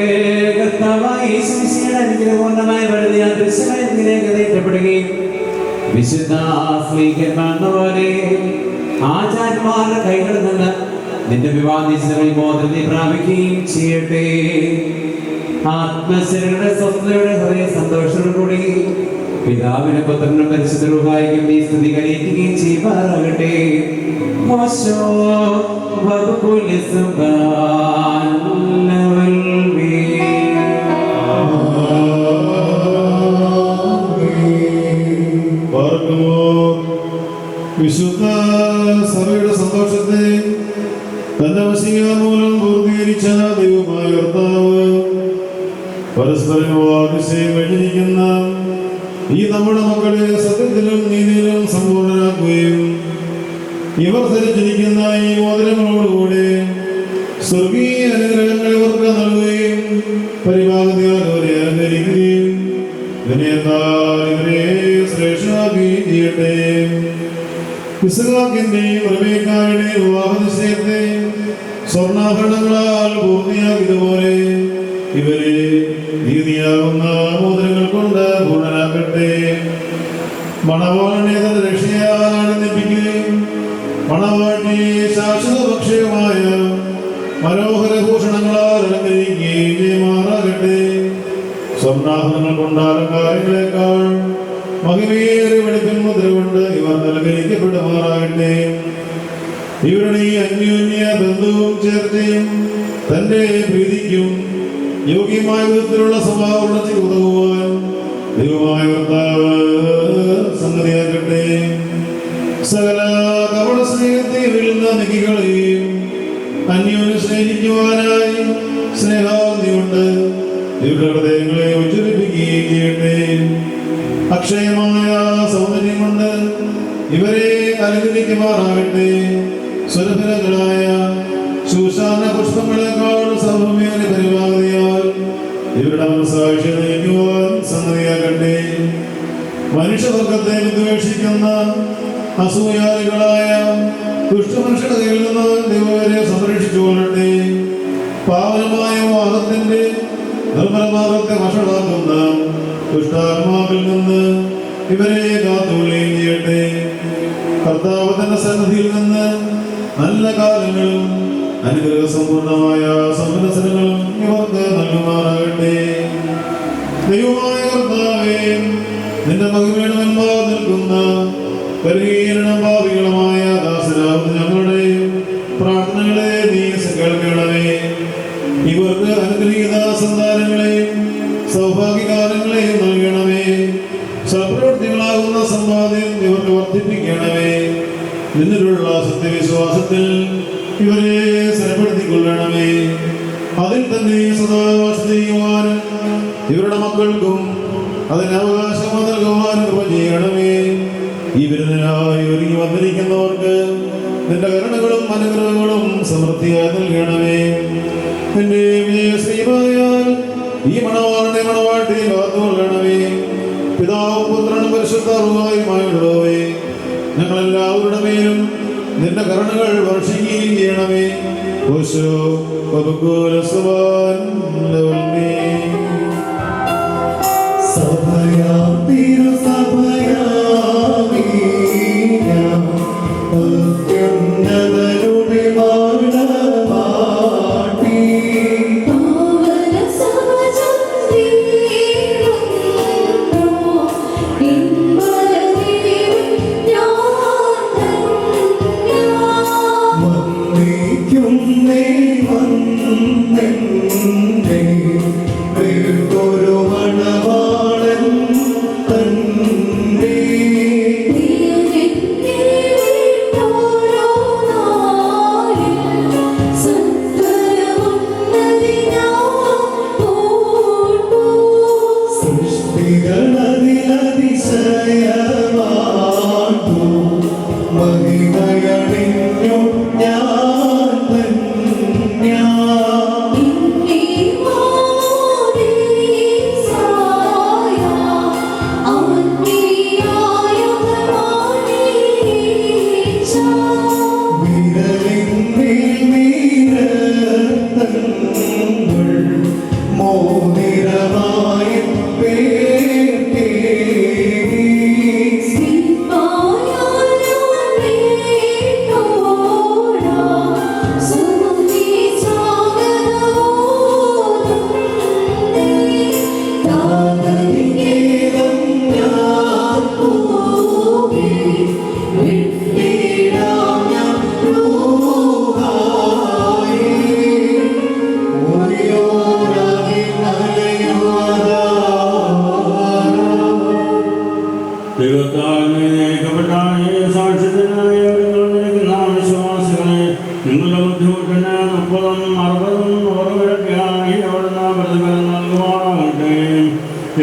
കർത്താവായ യേശുമിശിഹായുടെ അനുഗ്രഹപൂർണ്ണമായ വലത് യാദൃശ്യമായി നിന്നിലേക്ക് നീട്ടപ്പെടുകയും വിശുദ്ധ സ്ലീഹന്മാരെന്ന പോലെ ആചാര്യന്മാരുടെ കൈകളിൽ നിന്ന് നിന്റെ വിവാദിച്ചവരിൽ മോദത്തെ പ്രാപിക്കുകയും ചെയ്യട്ടെ. ആത്മശരീരയുടെ സ്വസ്ഥതയുടെ ഹൃദയ സന്തോഷത്തോടുകൂടി പിതാവിനും പുത്രനും പരിശുദ്ധ റൂഹായിക്കും നീ സ്തുതി കരയറ്റുകയും ചെയ്യുമാറാകട്ടെ. വിശുദ്ധ സഭയുടെ സന്തോഷത്തെ തന്റെ വശീക മൂലം പൂർത്തീകരിച്ച ദൈവമായ കർത്താവ് പരസ്പരം അതിശയം കഴിഞ്ഞിരിക്കുന്ന ഈ നമ്മുടെ മക്കളെ സത്യത്തിലും നീതിയിലും സമ്പൂർണ്ണരാക്കുകയും ഇവർ ധരിച്ചിരിക്കുന്ന ഈ മോതിരങ്ങളോടുകൂടി സ്വർഗീയ അനുഗ്രഹങ്ങൾ ഇവർക്ക് നൽകുകയും പരിഭാഗതയാൽ അവരെ അലങ്കരിക്കുകയും ഇവരെ ശ്രേഷ്ഠമാക്കുകയും ചെയ്യട്ടെ. ഇസ്ഹാക്കിന്റെയും റബേക്കായുടെയും വിവാഹ നിശ്ചയത്തെ സ്വർണ്ണാഭരണങ്ങളാൽ പൂർത്തിയാക്കിയതുപോലെ ഇവരെ നീതിയാകുന്ന മോതിരങ്ങൾ കൊണ്ട് പൂർണ്ണനാക്കട്ടെ. മണവാളനെ തന്റെ രക്ഷയാൽ ആനന്ദിപ്പിക്കുകയും മണവാട്ടിയെ ശാശ്വത ഭക്ഷ്യമായ മനോഹര ഭൂഷണങ്ങളാൽ അലങ്കരിക്കുകയും ചെയ്യുമാറാകട്ടെ. സ്വർണ്ണാഭരണങ്ങൾ കൊണ്ട് അലങ്കാരങ്ങളെക്കാൾ മഹിമയേറിയ വെളുപ്പിൻ മുദ്ര കൊണ്ട് ഇവർ അലങ്കരിക്കപ്പെടുമാറാകട്ടെ. ഇവരുടെ ഈ അന്യോന്യ ബന്ധവും ചേർച്ചയും തന്റെ പ്രീതിക്കും യോഗ്യമായ വിധത്തിലുള്ള സ്വഭാവ വളർച്ചയ്ക്ക് ഉതകുവാൻ ദൈവമായ കർത്താവ് സംഗതിയാക്കട്ടെ. സകല കപട സ്നേഹത്തെ വീഴുന്ന നിധികളെയും അന്യോന്യം സ്നേഹിക്കുവാനായി സ്നേഹാഗ്നി കൊണ്ട് ഇവരുടെ ഹൃദയങ്ങളെ ഉജ്ജ്വലിപ്പിക്കുകയും ചെയ്യട്ടെ. അക്ഷയമായ സൗന്ദര്യം കൊണ്ട് ഇവരെ അലങ്കരിക്കുമാറാകട്ടെ. സുരഭിലങ്ങളായ ശൂശാന പുഷ്പങ്ങളെക്കാൾ സൗമ്യമേറിയ പരിപാടിയാൽ ഇവരുടെ മനസ്സാക്ഷി നയിക്കുവാൻ സംഗതിയാകട്ടെ. മനുഷ്യവർഗത്തെ വിദ്വേഷിക്കുന്ന അസൂയാലികളായ ദുഷ്ടമനുഷ്യരുടെ കയ്യിൽ നിന്ന് ദൈവരെ സംരക്ഷിച്ചു കൊള്ളട്ടെ. പാവനമായ വാദത്തിന്റെ നിർമ്മലമാർഗത്തെ വഷളാക്കുന്ന ദുഷ്ടാത്മാവിൽ നിന്ന് ഇവരെ കാത്തുകൊള്ളുകയും ചെയ്യട്ടെ. കർത്താവ് തന്റെ സന്നിധിയിൽ നിന്ന് നല്ല കാലങ്ങളും അനുഗ്രഹസമ്പൂർണമായ സമ്പന്നസനങ്ങളും ഇവർക്ക് നൽകുമാറാകട്ടെ. ദൈവമായ കർത്താവേ, നിന്റെ മഹിമയുടെ മുൻപാകെ നിൽക്കുന്ന ബലഹീനവും പാപികളുമായ ദാസരാകുന്ന ഞങ്ങളുടെ പ്രാർത്ഥനകളെ നീ കേൾക്കണമേ. ഇവർക്ക് അനുഗ്രഹീത സന്താനങ്ങളെയും സൗഭാഗ്യകാലങ്ങളെയും നൽകണമേ. സൽപ്രവൃത്തികളാകുന്ന സമ്പാദ്യം ഇവർക്ക് വർദ്ധിപ്പിക്കണമേ. നിന്നിലുള്ള സത്യവിശ്വാസത്തിൽ ഇവരെ സ്ഥിരപ്പെടുത്തിക്കൊള്ളണമേ. അതിൽ തന്നെ സദാ ചെയ്യുവാനും ഇവരുടെ മക്കൾക്കും അതിന് അവകാശം നൽകുവാനും കൃപ ചെയ്യണമേ. ഈ വിരുദ്ധനായി ഒരുങ്ങി വന്നിരിക്കുന്നവർക്ക് നിന്റെ കരുണകളും അനുഗ്രഹങ്ങളും സമൃദ്ധിയായി നൽകണമേ. നിന്റെ വിജയശ്രീമായാൽ ഈ മണവാളനെ മണവാട്ടി കാത്തുകൊള്ളണമേ. പിതാവും പുത്രനും പരിശുദ്ധവുമായുള്ളവേ, ഞങ്ങളെല്ലാവരുടെ മേലും നിന്റെ കരുണകൾ വർഷിക്കുകയും ചെയ്യണമേ. സഭയാം തിരുസഭയാമീ ഞാൻ അത്യുന്നതരുടെ വാഴ്പാടി പാവന സഹജീവനോ ഇൻവരദേവൻ വന്നേക്കും നീ വന്നെന്റെ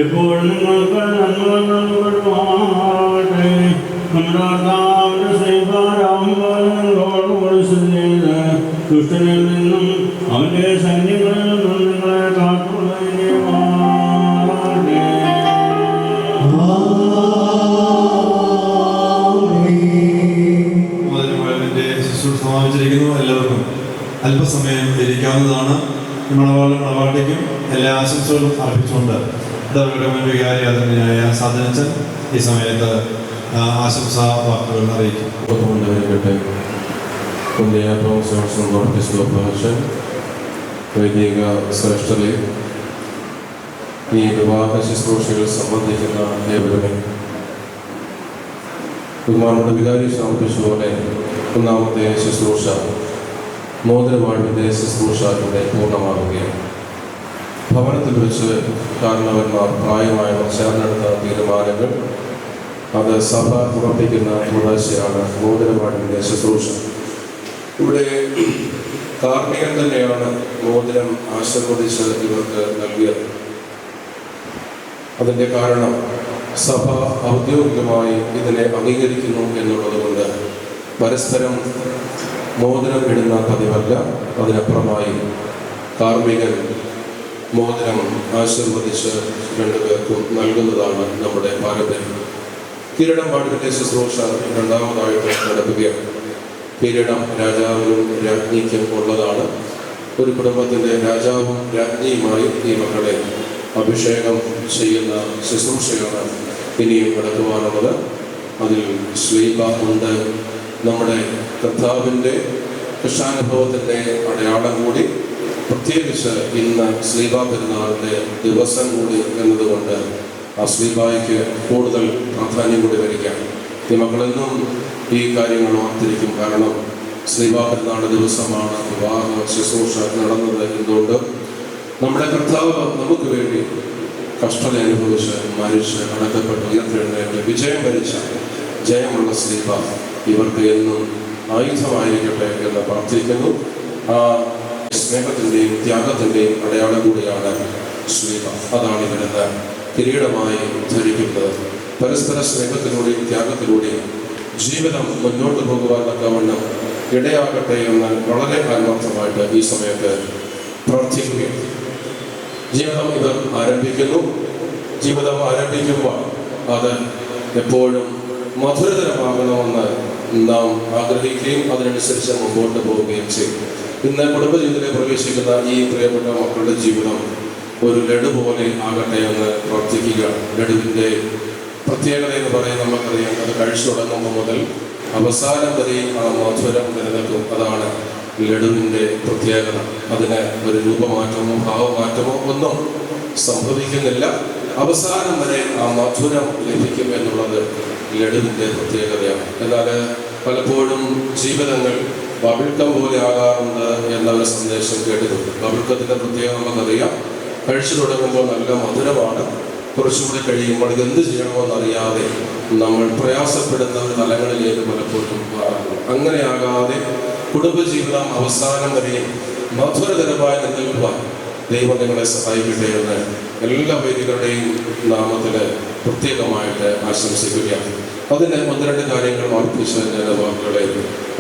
എപ്പോഴും നിങ്ങൾക്ക് നന്മകൾ നൽകപ്പെടുമാറാകട്ടെ. നമ്മുടെ കർത്താവിന്റെ ശ്രീകാരാകുമ്പോഴോടുകൂടി സ്ഥിതി ചെയ്ത് ദുഷ്ടനിൽ നിന്നും അവന്റെ സൈന്യങ്ങളിൽ നിന്നും നിങ്ങളെ കാത്തുകൊള്ളുകയുമാറാകട്ടെ. അതിന്റെ ശുശ്രൂഷ സമാപിച്ചിരിക്കുന്നു. എല്ലാവർക്കും അല്പസമയം ഇരിക്കാവുന്നതാണ്. മണവാട്ടിക്കും എല്ലാ ആശംസകളും അർപ്പിച്ചുകൊണ്ട് വികാരി അതിനായ സാധനച്ചൻ ഈ സമയത്ത് ആശംസാ വാക്കുകൾ അറിയിക്കും. വൈദിക ശ്രേഷ്ഠരെ, ഈ വിവാഹ ശുശ്രൂഷകൾ സംബന്ധിക്കുന്ന ഏവരുമേ ബഹുമാനപ്പെട്ട വികാരി സമർപ്പിച്ചതുപോലെ ഒന്നാമത്തെ ശുശ്രൂഷ മോതിരവാഴ്വിൻ്റെ ശുശ്രൂഷ ഇവിടെ പൂർണ്ണമാകുകയാണ്. ഭവനത്തിൽ വെച്ച് കാരണവന്മാർ പ്രായമായവർ ചേർന്നെടുത്ത തീരുമാനങ്ങൾ അത് സഭ ഉറപ്പിക്കുന്ന ഉദാശയാണ് മോതിരവാഴ്വിൻ്റെ ശുശ്രൂഷ. ഇവിടെ കാർമ്മികൻ തന്നെയാണ് മോതിരം ആശീർവദിച്ച് ഇവർക്ക് നൽകിയത്. അതിൻ്റെ കാരണം സഭ ഔദ്യോഗികമായി ഇതിനെ അംഗീകരിക്കുന്നു എന്നുള്ളതുകൊണ്ട് പരസ്പരം മോതിരം ഇടുന്ന പതിവല്ല. അതിനപ്പുറമായി കാർമ്മികൻ മോതിരം ആശീർവദിച്ച് രണ്ടുപേർക്കും നൽകുന്നതാണ് നമ്മുടെ പാരമ്പര്യം. കിരീടം പാട്ടിൻ്റെ ശുശ്രൂഷ രണ്ടാമതായിട്ട് നടക്കുകയാണ്. കിരീടം രാജാവിനും രാജ്ഞിക്കും ഉള്ളതാണ്. ഒരു കുടുംബത്തിൻ്റെ രാജാവും രാജ്ഞിയുമായി ഈ മക്കളെ അഭിഷേകം ചെയ്യുന്ന ശുശ്രൂഷയാണ് ഇനിയും നടക്കുവാനുള്ളത്. അതിൽ ശ്ലീബ ഉണ്ട്. നമ്മുടെ കർത്താവിൻ്റെ കൃഷ്ണാനുഭവത്തിൻ്റെ അടയാളം കൂടി, പ്രത്യേകിച്ച് ഇന്ന് ശ്ലീബ പെരുന്നാളിൻ്റെ ദിവസം കൂടി എന്നതുകൊണ്ട് ആ ശ്ലീബായ്ക്ക് കൂടുതൽ പ്രാധാന്യം കൂടി വരികയാണ്. ഈ മക്കളെന്നും ഈ കാര്യങ്ങൾ ഓർത്തിരിക്കും. കാരണം ശ്ലീബ പെരുന്നാൾ ദിവസമാണ് വിവാഹ ശുശ്രൂഷ നടന്നത്. എന്തുകൊണ്ട് നമ്മുടെ കർത്താവ് നമുക്ക് വേണ്ടി കഷ്ടത അനുഭവിച്ച് മരിച്ച് അടക്കപ്പെട്ട് ഉയർത്തെഴുന്നേറ്റ് വിജയം വരിച്ച ജയമുള്ള ശ്ലീബ ഇവർക്ക് എന്നും ആയുധമായിരിക്കട്ടെ എന്ന് പ്രാർത്ഥിക്കുന്നു. ആ സ്നേഹത്തിൻ്റെയും ത്യാഗത്തിൻ്റെയും അടയാളം കൂടിയാണ് ശ്ലീബ. അതാണ് ഇവരെന്ന് കിരീടമായി ധരിക്കുന്നത്. പരസ്പര സ്നേഹത്തിലൂടെയും ത്യാഗത്തിലൂടെയും ജീവിതം മുന്നോട്ട് പോകുവാൻ തക്കവണ്ണം ഇടയാകട്ടെ എന്ന് വളരെ ആത്മാർത്ഥമായിട്ട് ഈ സമയത്ത് പ്രാർത്ഥിക്കുകയാണ്. ജീവിതം ഇവർ ആരംഭിക്കുന്നു. ജീവിതം ആരംഭിക്കുമ്പോൾ അത് എപ്പോഴും മധുരതരമാകണമെന്ന് നാം ആഗ്രഹിക്കുകയും അതിനനുസരിച്ച് മുമ്പോട്ട് പോവുകയും ചെയ്യും. ഇന്ന് കുടുംബജീവിതത്തിൽ പ്രവേശിക്കുന്ന ഈ പ്രിയപ്പെട്ട മക്കളുടെ ജീവിതം ഒരു ലഡു പോലെ ആകട്ടെ എന്ന് പ്രാർത്ഥിക്കുക. ലഡുവിൻ്റെ പ്രത്യേകത എന്ന് പറയുന്നത് നമുക്കറിയാം. അത് കഴിച്ചു തുടങ്ങുമ്പോൾ മുതൽ അവസാനം വരെ ആ മധുരം നിലനിൽക്കും. അതാണ് ലഡുവിൻ്റെ പ്രത്യേകത. അതിന് ഒരു രൂപമാറ്റമോ ഭാവമാറ്റമോ ഒന്നും സംഭവിക്കുന്നില്ല. അവസാനം വരെ ആ മധുരം ലഭിക്കും എന്നുള്ളത് ലഡുവിൻ്റെ പ്രത്യേകതയാണ്. എന്നാൽ പലപ്പോഴും ജീവിതങ്ങൾ ബബിൾക്കം പോലെ ആകാറുണ്ട് എന്നൊരു സന്ദേശം കേട്ടിട്ടുണ്ട്. ബബിൾക്കത്തിൻ്റെ പ്രത്യേകത നമുക്കറിയാം. കഴിച്ചു തുടങ്ങുമ്പോൾ നല്ല മധുരമാണ്. കുറച്ചുകൂടി കഴിയുമ്പോൾ ഇതെന്ത് ചെയ്യണമെന്നറിയാതെ നമ്മൾ പ്രയാസപ്പെടുന്ന ഒരു തലങ്ങളിലേക്ക് പലപ്പോഴും മാറുന്നു. അങ്ങനെയാകാതെ കുടുംബജീവിതം അവസാനം വരെ മധുരതരമായി നിലനിൽക്കുവാൻ ദൈവം നിങ്ങളെ സഹായിക്കട്ടെ എന്ന് എല്ലാ വേദികളുടെയും നാമത്തിൽ പ്രത്യേകമായിട്ട് ആശംസിക്കുകയാണ്. അതിന് ഒന്ന് രണ്ട് കാര്യങ്ങൾ ഓർപ്പിച്ച് ഞാൻ വാക്കുകളെ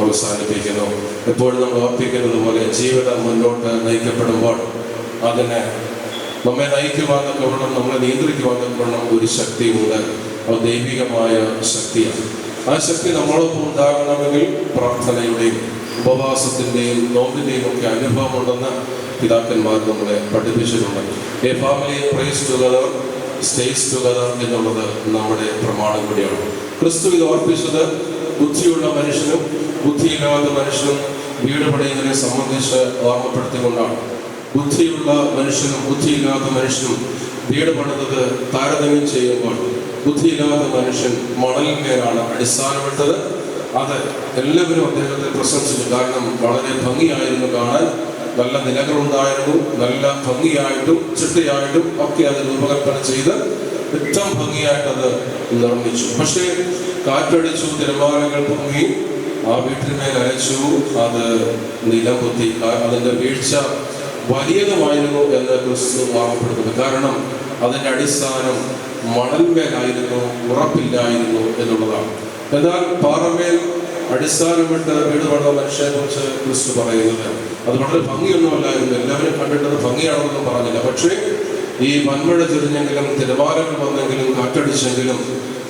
അവസാനിപ്പിക്കുന്നു. എപ്പോഴും നമ്മൾ ഓർപ്പിക്കുന്നത് പോലെ ജീവിതം മുന്നോട്ട് നയിക്കപ്പെടുമ്പോൾ അതിന് നമ്മെ നയിക്കുവാൻ തക്കവണ്ണം, നമ്മളെ നിയന്ത്രിക്കുവാൻ തക്കവണ്ണം ഒരു ശക്തിയുണ്ട്. അത് ദൈവികമായ ശക്തിയാണ്. ആ ശക്തി നമ്മളൊപ്പം ഉണ്ടാകണമെങ്കിൽ പ്രാർത്ഥനയുടെയും ഉപവാസത്തിൻ്റെയും നോമ്പിൻ്റെയും ഒക്കെ അനുഭവമുണ്ടെന്ന് പിതാക്കന്മാർ നമ്മളെ പഠിപ്പിച്ചിട്ടുണ്ട്. A family prays together stays together എന്നുള്ളത് നമ്മുടെ പ്രമാണം കൂടിയാണ്. ക്രിസ്തു ഇത് ഓർപ്പിച്ചത് ബുദ്ധിയുള്ള മനുഷ്യനും ബുദ്ധിയില്ലാത്ത മനുഷ്യനും വീട് പണിയുന്നതിനെ സംബന്ധിച്ച് ഓർമ്മപ്പെടുത്തിക്കൊണ്ടാണ്. ബുദ്ധിയുള്ള മനുഷ്യനും ബുദ്ധിയില്ലാത്ത മനുഷ്യനും വീട് പണിതത് താരതമ്യം ചെയ്യുമ്പോൾ ബുദ്ധിയില്ലാത്ത മനുഷ്യൻ മണലിന്മേലാണ് അടിസ്ഥാനമിട്ടത്. അത് എല്ലാവരും അദ്ദേഹത്തെ പ്രശംസിച്ചു. കാരണം വളരെ ഭംഗിയായിരുന്നു കാണാൻ. നല്ല നിലകളുണ്ടായിരുന്നു. നല്ല ഭംഗിയായിട്ടും ചിട്ടയായിട്ടും ഒക്കെ അത് രൂപകൽപ്പന ചെയ്ത് ഏറ്റവും ഭംഗിയായിട്ട് അത് നിർമ്മിച്ചു. പക്ഷേ കാറ്റടിച്ചു, തിരമാലകൾ പൊങ്ങി, ആ വീട്ടിന്മേൽ അയച്ചു, അത് നിലം പൊത്തി. അതിൻ്റെ വീഴ്ച വലിയതുമായിരുന്നു എന്ന് ക്രിസ്തു ഓർമ്മപ്പെടുത്തുന്നു. കാരണം അതിൻ്റെ അടിസ്ഥാനം മണൽമേലായിരുന്നു, ഉറപ്പില്ലായിരുന്നു എന്നുള്ളതാണ്. എന്നാൽ പാറമേൽ അടിസ്ഥാനമിട്ട് വീട് പണിത മനുഷ്യനെ കുറിച്ച് ക്രിസ്തു പറയുന്നത് അത് വളരെ ഭംഗിയൊന്നുമല്ലായിരുന്നു. എല്ലാവരും കണ്ടിട്ടത് ഭംഗിയാണെന്നൊന്നും പറഞ്ഞില്ല. പക്ഷേ ഈ വൻമഴ ചൊരിഞ്ഞെങ്കിലും തിരമാലകൾ വന്നെങ്കിലും കാറ്റടിച്ചെങ്കിലും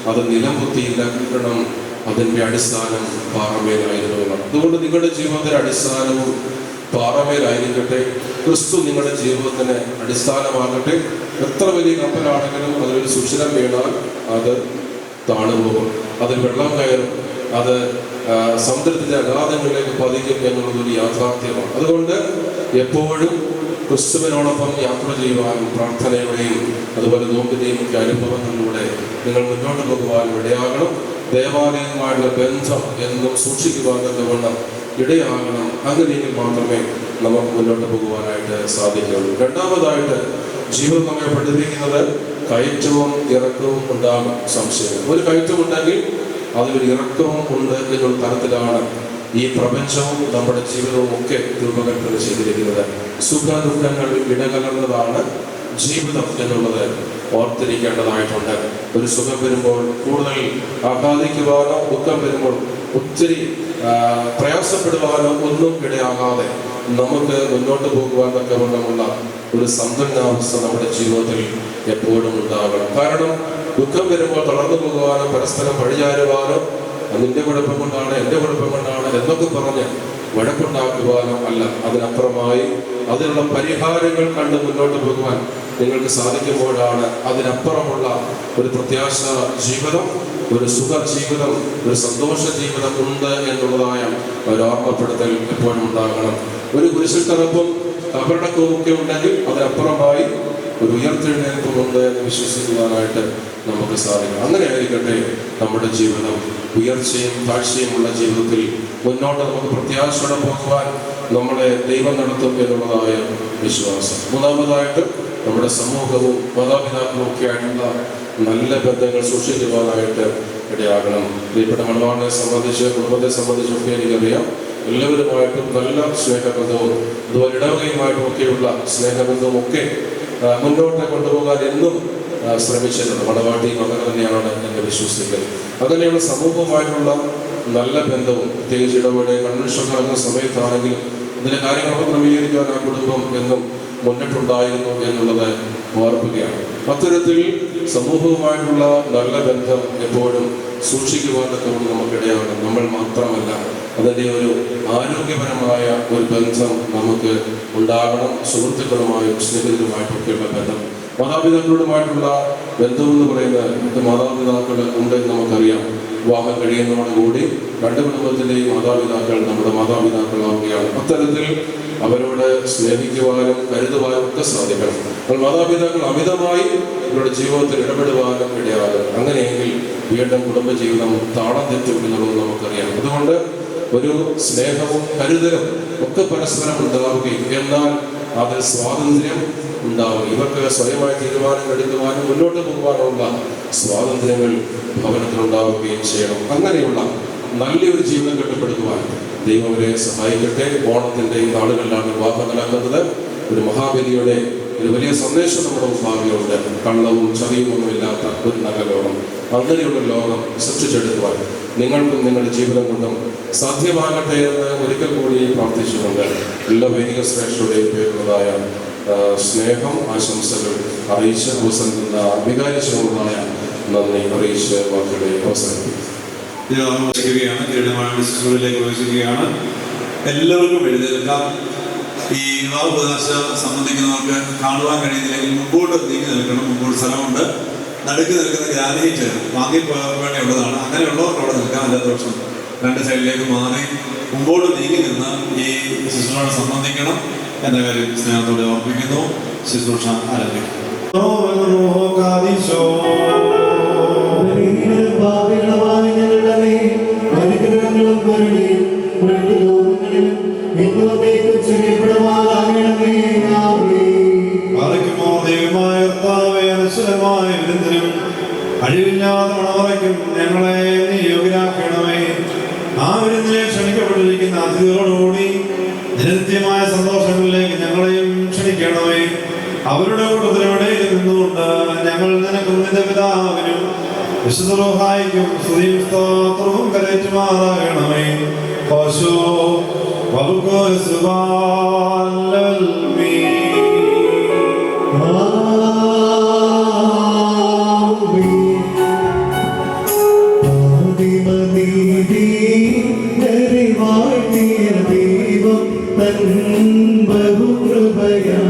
അത് നിലം കുത്തിയില്ല. കാരണം അതിൻ്റെ അടിസ്ഥാനം പാറമേലായിരുന്നു എന്നാണ്. അതുകൊണ്ട് നിങ്ങളുടെ ജീവിതത്തിൻ്റെ അടിസ്ഥാനവും പാറമേലായിരിക്കട്ടെ. ക്രിസ്തു നിങ്ങളുടെ ജീവിതത്തിന് അടിസ്ഥാനമാകട്ടെ. എത്ര വലിയ കപ്പലാണെങ്കിലും അതിലൊരു സുഷിരം വീണാൽ അത് താണുപോകും, അതിൽ വെള്ളം കയറും, അത് സമുദ്രത്തിൻ്റെ അഗാധങ്ങളിലേക്ക് പതിക്കും എന്നുള്ളതൊരു യാഥാർത്ഥ്യമാണ്. അതുകൊണ്ട് എപ്പോഴും ക്രിസ്തുവിനോടൊപ്പം യാത്ര ചെയ്യുവാനും പ്രാർത്ഥനയുടെയും അതുപോലെ നോമ്പിൻ്റെയും ഒക്കെ അനുഭവങ്ങളിലൂടെ നിങ്ങൾ മുന്നോട്ട് പോകുവാനും ഇടയാകണം. ദേവാലയവുമായുള്ള ബന്ധം എന്നും സൂക്ഷിക്കുവാൻ തക്കവണ്ണം ഇടയാകണം. അങ്ങനെയെങ്കിൽ മാത്രമേ നമുക്ക് മുന്നോട്ട് പോകുവാനായിട്ട് സാധിക്കുകയുള്ളൂ. രണ്ടാമതായിട്ട് ജീവിതം നമ്മെ പഠിപ്പിക്കുന്നത് കയറ്റവും ഇറക്കവും ഉണ്ടാകും. സംശയം ഒരു കയറ്റമുണ്ടെങ്കിൽ അതിലൊരു ഇറക്കവും ഉണ്ട് എന്നുള്ള തരത്തിലാണ് ഈ പ്രപഞ്ചവും നമ്മുടെ ജീവിതവും ഒക്കെ രൂപകൽപ്പന ചെയ്തിരിക്കുന്നത്. സുഖ ദുഃഖങ്ങൾ ഇടകലർന്നതാണ് ജീവിതം എന്നുള്ളത് ഓർത്തിരിക്കേണ്ടതായിട്ടുണ്ട്. ഒരു സുഖം വരുമ്പോൾ കൂടുതൽ ആഹ്ലാദിക്കുവാനോ ദുഃഖം വരുമ്പോൾ ഒത്തിരി പ്രയാസപ്പെടുവാനോ ഒന്നും ഇടയാകാതെ നമുക്ക് മുന്നോട്ട് പോകുവാൻ തക്കവണ്ണമുള്ള ഒരു സന്തുലനാവസ്ഥ നമ്മുടെ ജീവിതത്തിൽ എപ്പോഴും ഉണ്ടാകണം. കാരണം ദുഃഖം വരുമ്പോൾ തളർന്നു പോകുവാനോ പരസ്പരം പഴിചാരുവാനോ അതിൻ്റെ കുഴപ്പം കൊണ്ടാണ്, എൻ്റെ കുഴപ്പം കൊണ്ടാണ് എന്നൊക്കെ പറഞ്ഞ് വഴക്കുണ്ടാക്കുവാനോ അല്ല. അതിനപ്പുറമായി അതിനുള്ള പരിഹാരങ്ങൾ കണ്ട് മുന്നോട്ട് പോകുവാൻ നിങ്ങൾക്ക് സാധിക്കുമ്പോഴാണ് അതിനപ്പുറമുള്ള ഒരു പ്രത്യാശ ജീവിതം, ഒരു സുഖ ജീവിതം, ഒരു സന്തോഷ ജീവിതം ഉണ്ട് എന്നുള്ളതായ ഒരു ഓർമ്മപ്പെടുത്തൽ എപ്പോഴും ഉണ്ടാകണം. ഒരു കുരിശിൽ തറപ്പും കബറടക്കവും ഒക്കെ ഉണ്ടെങ്കിൽ അതിനപ്പുറമായി ഒരു ഉയർത്തെഴുന്നേൽപ്പുമുണ്ട് എന്ന് വിശ്വസിക്കുവാനായിട്ട് നമുക്ക് സാധിക്കും. അങ്ങനെ ആയിരിക്കട്ടെ നമ്മുടെ ജീവിതം. ഉയർച്ചയും താഴ്ചയുമുള്ള ജീവിതത്തിൽ മുന്നോട്ട് നമുക്ക് പ്രത്യാശയോടെ പോകുവാൻ നമ്മളെ ദൈവം നടത്തും എന്നുള്ളതായ വിശ്വാസം. മൂന്നാമതായിട്ട് നമ്മുടെ സമൂഹവും മാതാപിതാക്കളും ഒക്കെ ആയിട്ടുള്ള നല്ല ബന്ധങ്ങൾ സൂക്ഷിക്കുവാനായിട്ട് ഇടയാകണം. പ്രിയപ്പെട്ട മണവാളനെ സംബന്ധിച്ച്, കുടുംബത്തെ സംബന്ധിച്ചൊക്കെ എനിക്കറിയാം, എല്ലാവരുമായിട്ടും നല്ല സ്നേഹബന്ധവും അതുപോലെ ഇടവകയുമായിട്ടും ഒക്കെയുള്ള സ്നേഹബന്ധവും ഒക്കെ മുന്നോട്ട് കൊണ്ടുപോകാൻ എന്നും ശ്രമിച്ചിട്ടുണ്ട്. മണവാട്ടിയും അങ്ങനെ തന്നെയാണ് എൻ്റെ വിശ്വസിക്കൽ. അങ്ങനെയുള്ള സമൂഹവുമായിട്ടുള്ള നല്ല ബന്ധവും പ്രത്യേകിച്ച് ഇടപെടെ കൺവെൻഷൻ നടക്കുന്ന സമയത്താണെങ്കിലും ഇതിൻ്റെ കാര്യങ്ങളൊക്കെ ക്രമീകരിക്കാൻ ആ കുടുംബം എന്നും മുന്നിട്ടുണ്ടായിരുന്നു എന്നുള്ളത് ഓർക്കുകയാണ്. അത്തരത്തിൽ സമൂഹവുമായിട്ടുള്ള നല്ല ബന്ധം എപ്പോഴും സൂക്ഷിക്കുവാൻ തക്കവണ്ണം നമുക്കിടയാകണം. നമ്മൾ മാത്രമല്ല, അതിൻ്റെ ഒരു ആരോഗ്യപരമായ ഒരു ബന്ധം നമുക്ക് ഉണ്ടാകണം. സുഹൃത്തുക്കളുമായും സ്നേഹിതരുമായിട്ടൊക്കെയുള്ള ബന്ധം. മാതാപിതാക്കളുമായിട്ടുള്ള ബന്ധമെന്ന് പറയുന്നത് മാതാപിതാക്കൾ ഉണ്ട് എന്ന് നമുക്കറിയാം. വിവാഹം കഴിയുന്നതോടുകൂടി രണ്ട് കുടുംബത്തിൻ്റെയും മാതാപിതാക്കൾ നമ്മുടെ മാതാപിതാക്കളാവുകയാണ്. അത്തരത്തിൽ അവരോട് സ്നേഹിക്കുവാനും കരുതുവാനും ഒക്കെ സാധിക്കണം. അപ്പോൾ മാതാപിതാക്കൾ അമിതമായി അവരുടെ ജീവിതത്തിൽ ഇടപെടുവാനും ഇടയാകും. അങ്ങനെയെങ്കിൽ വീണ്ടും കുടുംബജീവിതം താളം തെറ്റും എന്നുള്ളത് നമുക്കറിയാം. അതുകൊണ്ട് ഒരു സ്നേഹവും കരുതലും ഒക്കെ പരസ്പരം ഉണ്ടാവുകയും എന്നാൽ അതിൽ സ്വാതന്ത്ര്യം ഉണ്ടാവുക. ഇവർക്ക് സ്വയമായി തീരുമാനം എടുക്കുവാനും മുന്നോട്ട് പോകുവാനുള്ള സ്വാതന്ത്ര്യങ്ങൾ ഭവനത്തിലുണ്ടാവുകയും ചെയ്യണം. അങ്ങനെയുള്ള നല്ലൊരു ജീവിതം കെട്ടിപ്പടുക്കുവാൻ ദൈവം അവരെ സഹായിക്കട്ടെ. ഓണത്തിൻ്റെ ഈ നാളുകളിലാണ് വിവാഹം നടക്കുന്നത്. ഒരു മഹാബലിയുടെ ഒരു വലിയ സന്ദേശം നമ്മുടെ മുമ്പാകെയുണ്ട്. കള്ളവും ചതിയും ഒന്നുമില്ലാത്ത ഒരു നല്ല ലോകം. അങ്ങനെയുള്ള ലോകം സൃഷ്ടിച്ചെടുക്കുവാൻ നിങ്ങൾക്കും നിങ്ങളുടെ ജീവിതം കൊണ്ടും സാധ്യമാകട്ടെ എന്ന് ഒരിക്കൽ കൂടി പ്രാർത്ഥിച്ചുകൊണ്ട് എല്ലാ വൈദിക ശ്രേഷ്ഠരുടെയും പേരുള്ളതായ സ്നേഹം ആശംസകൾ അറിയിച്ച് അവസാനിക്കുന്ന വികാരിച്ചതായ നന്ദി അറിയിച്ച് വാക്കുകളെ അവസാനിപ്പിക്കും. ിലേക്ക് പ്രവേശിക്കുകയാണ്. എല്ലാവർക്കും എഴുന്നേൽക്കാം. ഈ വിവാഹോപദേശ സംബന്ധിക്കുന്നവർക്ക് കാണുവാൻ കഴിയുന്നില്ലെങ്കിൽ മുമ്പോട്ട് നീങ്ങി നിൽക്കണം. മുമ്പോട്ട് സ്ഥലമുണ്ട്. നടുക്ക് നിൽക്കുന്ന ഗ്രാനൈറ്റ് വേണ്ടിയുള്ളതാണ്. അങ്ങനെയുള്ളവർക്ക് അവിടെ നിൽക്കാം. അല്ലാത്ത പക്ഷം രണ്ട് സൈഡിലേക്ക് മാറി മുമ്പോട്ട് നീങ്ങി നിന്ന് ഈ ശുശ്രൂഷ സംബന്ധിക്കണം എന്ന കാര്യം സ്നേഹത്തോടെ ഓർമ്മിക്കുന്നു. ശുശ്രൂഷ ആരംഭിക്കും. അഴിവില്ലാതെ മണവറയ്ക്കും ഞങ്ങളെ നീ യോഗ്യരാക്കണമേ. ആ വിരുന്നിനെ ക്ഷണിക്കപ്പെട്ടിരിക്കുന്ന അതിഥികളോടുകൂടി നിരനിത്യമായ സന്തോഷങ്ങളിലേക്ക് ഞങ്ങളെയും അവരുടെ കൂട്ടത്തിലൂടെ നിന്നുകൊണ്ട് ഞങ്ങൾ നിനക്കും നിന്റെ പിതാവിനും വിശുദ്ധ റൂഹായിക്കും സ്തുതിയും സ്തോത്രവും കരേറ്റുമാറാകണമേ. ഓശോ വബുക്കോൽ സുബാലൽമീ. ദൈവം തൻ ബഹുകൃപയാ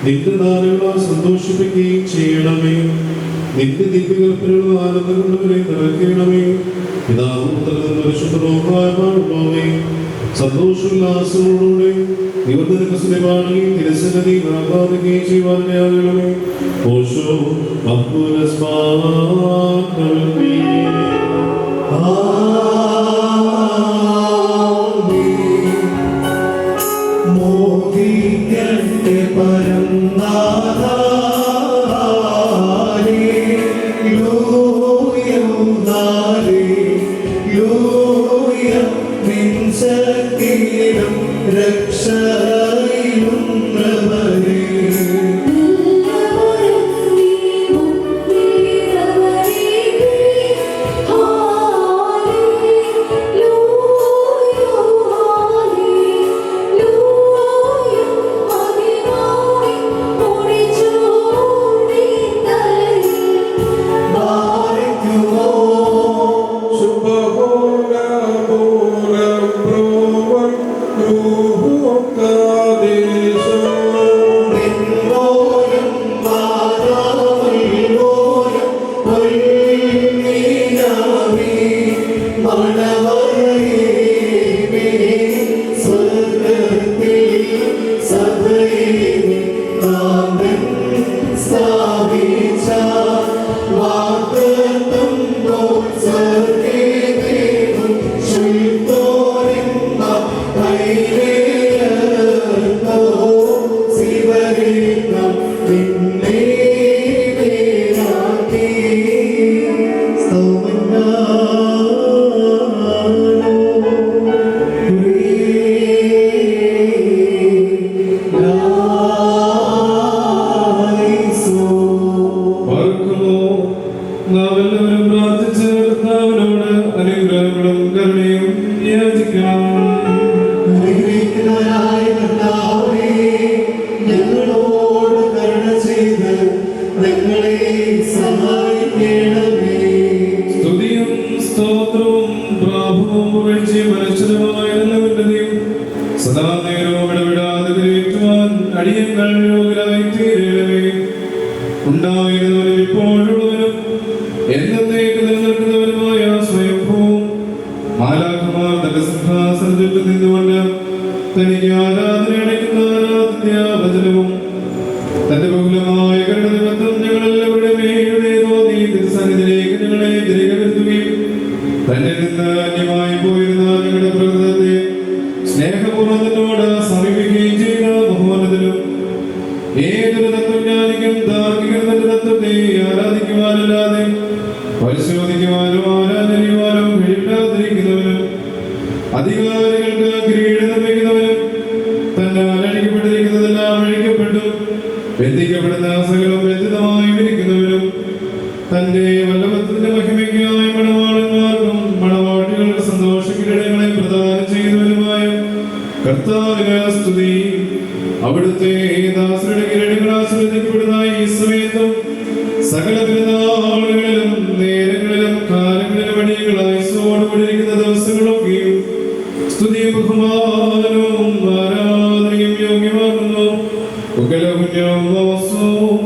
നിന്റെ ദാനങ്ങളാൽ സന്തോഷിപ്പിക്കുകയും ചെയ്യണമേ. നിന്റെ ദിവ്യകൽപ്പനയുള്ള ആനന്ദം കൊണ്ടവരെ നിറയ്ക്കണമേ. പിതാവും പുത്രനും പരിശുദ്ധവുമായ സന്തോഷോല്ലാസങ്ങളോടെ ഇവർ നിനക്ക് സ്തുതിപാടുകയും തിരുസന്നിധി ആഹ്ലാദിക്കുകയും ചെയ്യുവാനാകണമേ. ഓശോ രക്ഷ ഞങ്ങളെ സഹായിക്കണമേ. സ്തുതിയും സ്തോത്രവും പ്രാഭവവും പുകഴ്ചയും മനശ്വരമായ നല്ലവന്റെയും സദാ നേരവും ഇടപെടാതെ കരയേറ്റുവാൻ അടിയങ്ങൾ യോഗ്യരായി തീരണമേ. ഉണ്ടായിരുന്നവരും ഇപ്പോഴുള്ളവരും എന്നേക്കും നിലനിൽക്കുന്നവരുമായ സ്വയംഭൂവും മാലാഖമാർ തന്റെ സിംഹാസനത്തിൽ നിന്നുകൊണ്ട് തനിക്ക് ആരാധന അടയ്ക്കുന്ന ആരാധനാഭജനവും തന്റെ ബഹുലമായ കരുണ നിമിത്തം ഞങ്ങളെല്ലാവരുടെ മേലുടേതോ നീ തിരുസന്നിധിയിലേക്ക് ഞങ്ങളെ തിരികെ വരുത്തുകയും തന്നെ നിന്ന് അന്യമായി പോയിരുന്ന ഞങ്ങളുടെ പ്രകൃതത്തെ സ്നേഹപൂർവ്വം തന്നോട് സമീപിക്കുകയും ചെയ്ത ബഹുമാനത്തിലും ഏതൊരു തത്വജ്ഞാനിക്കും താർക്കികൻ തന്റെ തത്വത്തെ ആരാധിക്കുവാനല്ലാതെ പരിശോധിക്കുവാനോ ആരാധനയുവാനോ കഴിവില്ലാതിരിക്കുന്നവനും അധികാരികൾക്ക് കിരീടം നിർമ്മിക്കുന്നവനും തന്നാൽ അഴിക്കപ്പെട്ടിരിക്കുന്നതെല്ലാം അഴിക്കപ്പെട്ടു ബന്ധിക്കപ്പെടുന്ന സകലം ബന്ധിതമായി വിരിക്കുന്നവനും തന്റെ വല്ലഭത്തിന്റെ മഹിമയ്ക്കായി മണവാളന്മാർക്കും മണവാട്ടികൾക്ക് സന്തോഷ കിരീടങ്ങളെ പ്രദാനം ചെയ്യുന്നവനുമായ കർത്താവിന് സ്തുതി. അവിടുത്തെ ദാസരുടെ കിരീടങ്ങൾ ആസ്വദിക്കപ്പെടുന്ന ഈ സമയത്തും സകല പെരുന്നാളുകളിലും നേരങ്ങളിലും കാലങ്ങളിലും അടിയങ്ങളായി സോടുകൊണ്ടിരിക്കുന്ന ദിവസങ്ങളൊക്കെയും സ്തുതിയും ബഹുമാനവും ആരാധനയും യോഗ്യമാകുന്നു. ഉകലകുഞ്ഞവും വസ്തുവും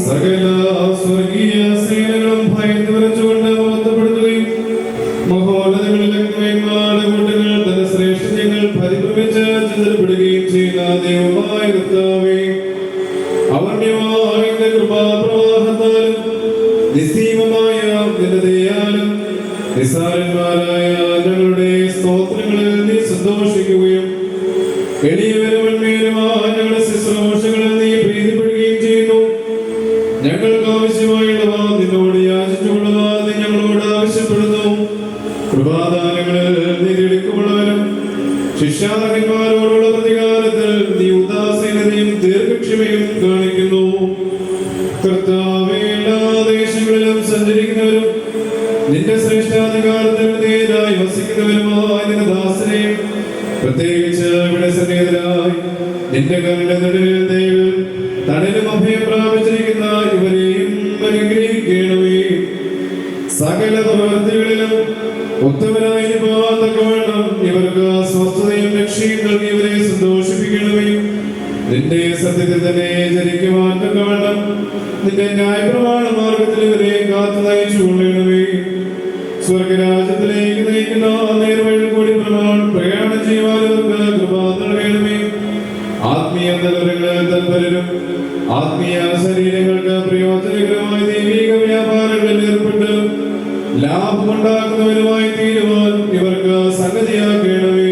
സകല സ്വർഗീയ സേനകളും ഭയന്ന് വിറച്ചുകൊണ്ട് ബന്ധപ്പെടുത്തുകയും മഹോന്നതങ്ങളിലെ കൂട്ടങ്ങൾ തന്റെ ശ്രേഷ്ഠതകൾ പരിഭ്രമിച്ച് ചിന്തപ്പെടുകയും ചെയ്യുന്ന ദൈവമായ കർത്താവേ, അവർണ്യമായ നിന്റെ കൃപാപ്രവാഹത്താലും നിസ്സീമമായ നിന്റെ ദയാലും നിസ്സാരന്മാരായ ഞങ്ങളുടെ സ്തോത്രങ്ങളിൽ നീ സന്തോഷിക്കുകയും എളിയവരുമന്മേലുമായ ഞങ്ങളുടെ ശുശ്രൂഷകളിൽ നീ പ്രീതിപ്പെടുകയും ചെയ്യുന്നു. ഞങ്ങൾക്ക് ആവശ്യമായുള്ളവ നിന്നോട് യാചിച്ചുകൊള്ളുക നീ ഞങ്ങളോട് ആവശ്യപ്പെടുന്നു. കൃപാദാനങ്ങളിൽ നീ തിടുക്കമുള്ളവനും ശിക്ഷാർഹന്മാരോടുള്ള പ്രതികാരത്തിൽ നീ ഉദാസീനതയും ദീർഘക്ഷമയും കാണിക്കുന്നു. കർത്താവേ, എല്ലാ ദേശങ്ങളിലും സഞ്ചരിക്കുന്നവരും നിന്റെ ശ്രേഷ്ഠാധികാരത്തിൽ നേരായി വസിക്കുന്നവരുമായ നിന്റെ ദാസനെയും പ്രത്യേകിച്ച് ഇവിടെ സന്നിഹിതരായി നിന്റെ കരുണയുടെ നടുവിൽ ദൈവം തണലും അഭയം പ്രാപിച്ചിരിക്കുന്ന ഇവരെയും അനുഗ്രഹിക്കണമേ. സകല പ്രവൃത്തികളിലും ഉത്തമരായിരിക്കാൻ തക്കവണ്ണം ഇവർക്ക് സ്വസ്ഥതയും രക്ഷയും നൽകി ഇവരെ സന്തോഷിപ്പിക്കണമേ. നിന്റെ സത്യത്തിൽ തന്നെ ജനിക്കുവാൻ തക്കവണ്ണം നിന്റെ ന്യായപ്രമാണ മാർഗത്തിൽ ഇവരെ കാത്തു നയിച്ചു കൊള്ളണമേ. സ്വർഗരാജ്യത്തിലേക്ക് നയിക്കുന്ന നേർവഴിയിൽ കൂടി പ്രയാണം ചെയ്യുവാൻ ഇവർക്ക് കൃപ നൽകണമേ. ആത്മീയ തലങ്ങളിൽ തൽപരരും ആത്മീയ ശരീരങ്ങൾക്ക് പ്രയോജനകരമായ ദൈവിക വ്യാപാരങ്ങളിൽ ഏർപ്പെട്ട് ലാഭമുണ്ടാക്കുന്നവരുമായി തീരുവാൻ ഇവർക്ക് സംഗതിയാക്കണമേ.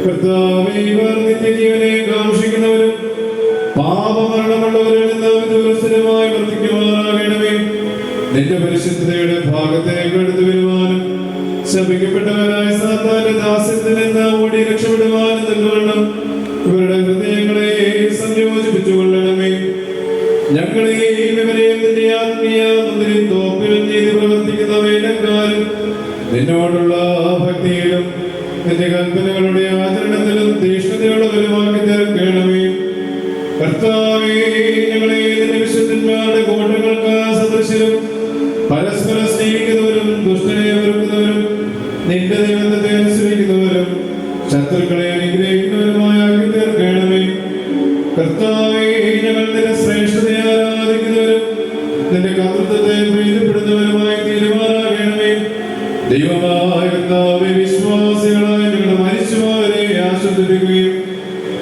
കർത്താവേ, ഇവർ നിത്യജീവനെ കാക്ഷിക്കുന്നവരും പാപമരണമുള്ളവരിൽ നിന്ന് വിദൂരസ്ഥിരമായി വർദ്ധിക്കുമാറാകണമേ. നിന്റെ പരിശുദ്ധതയുടെ ഭാഗത്തേക്ക് എടുത്തു വരുവാനും ശപിക്കപ്പെട്ടവരായ സാത്താന്റെ ദാസ്യത്തിൽ നിന്ന് ഓടി രക്ഷപ്പെടുവാനും തക്കവണ്ണം ഇവരുടെ ഹൃദയങ്ങളെ സംയോജിപ്പിച്ചുകൊള്ളണമേ. ഞങ്ങളെയും ഇവരെയും നിന്റെ ആത്മീയ മുന്തിരി തോപ്പിൽ ചെയ്ത് പ്രവർത്തിക്കുന്ന വേലക്കാരും നിന്നോടുള്ള ഭക്തിയിലും നിന്റെ കൽപ്പനകളുടെ ആചരണത്തിലും തീഷ്ണതയുള്ളവരുമാക്കി തീർക്കണമേ. കർത്താവേ, ഞങ്ങളെ നിന്റെ വിശുദ്ധന്മാരുടെ കോട്ടങ്ങൾക്ക് സദൃശരും പരസ്പരം സ്നേഹിക്കുന്നവരും ദുഷ്ടനെ വെറുക്കുന്നവരും നിന്റെ ദൈവത്തെ അനുസരിക്കുന്നവരും ശത്രുക്കളെ അനുഗ്രഹിക്കുന്നവരുമാക്കി തീർക്കണമേ. കർത്താവേ, ഞങ്ങൾ നിന്റെ ശ്രേഷ്ഠതയെ ആരാധിക്കുന്നവരും നിന്റെ കർത്തൃത്വത്തെ പ്രീതിപ്പെടുന്നവരുമായി തീരുമാനാകണമേ. ദൈവമായ കർത്താവേ, വിശ്വാസികളായ ഞങ്ങളുടെ മരിച്ചുപോയവരെ ആശ്വസിപ്പിക്കുകയും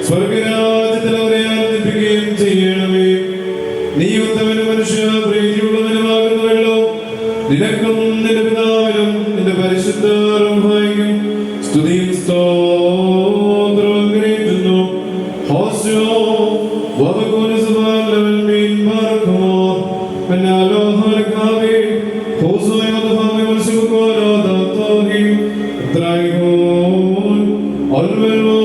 സ്വർഗരാജ്യത്തിൽ അവരെ ആനന്ദിപ്പിക്കുകയും ചെയ്യണമേ. നീ ഉത്തമനും മനുഷ്യ പ്രീതിയുള്ളവനുമാകുന്നുവല്ലോ. നിനക്കും നിന്റെ പിതാവിനും നിന്റെ പരിശുദ്ധ റൂഹായിക്കും സ്തുതിയും സ്തോത്രവും കരേറ്റുന്നു. ഹോസ്യോ വബകുനസുബാലവൽ മീൻ ബാറകുമോ മനാലോഹനകാവേ ഹോസോയോ ദഫാമി വൽസുകോരോ ദാത്തോഹി ത്രൈഹോൻ അൽവൽവോ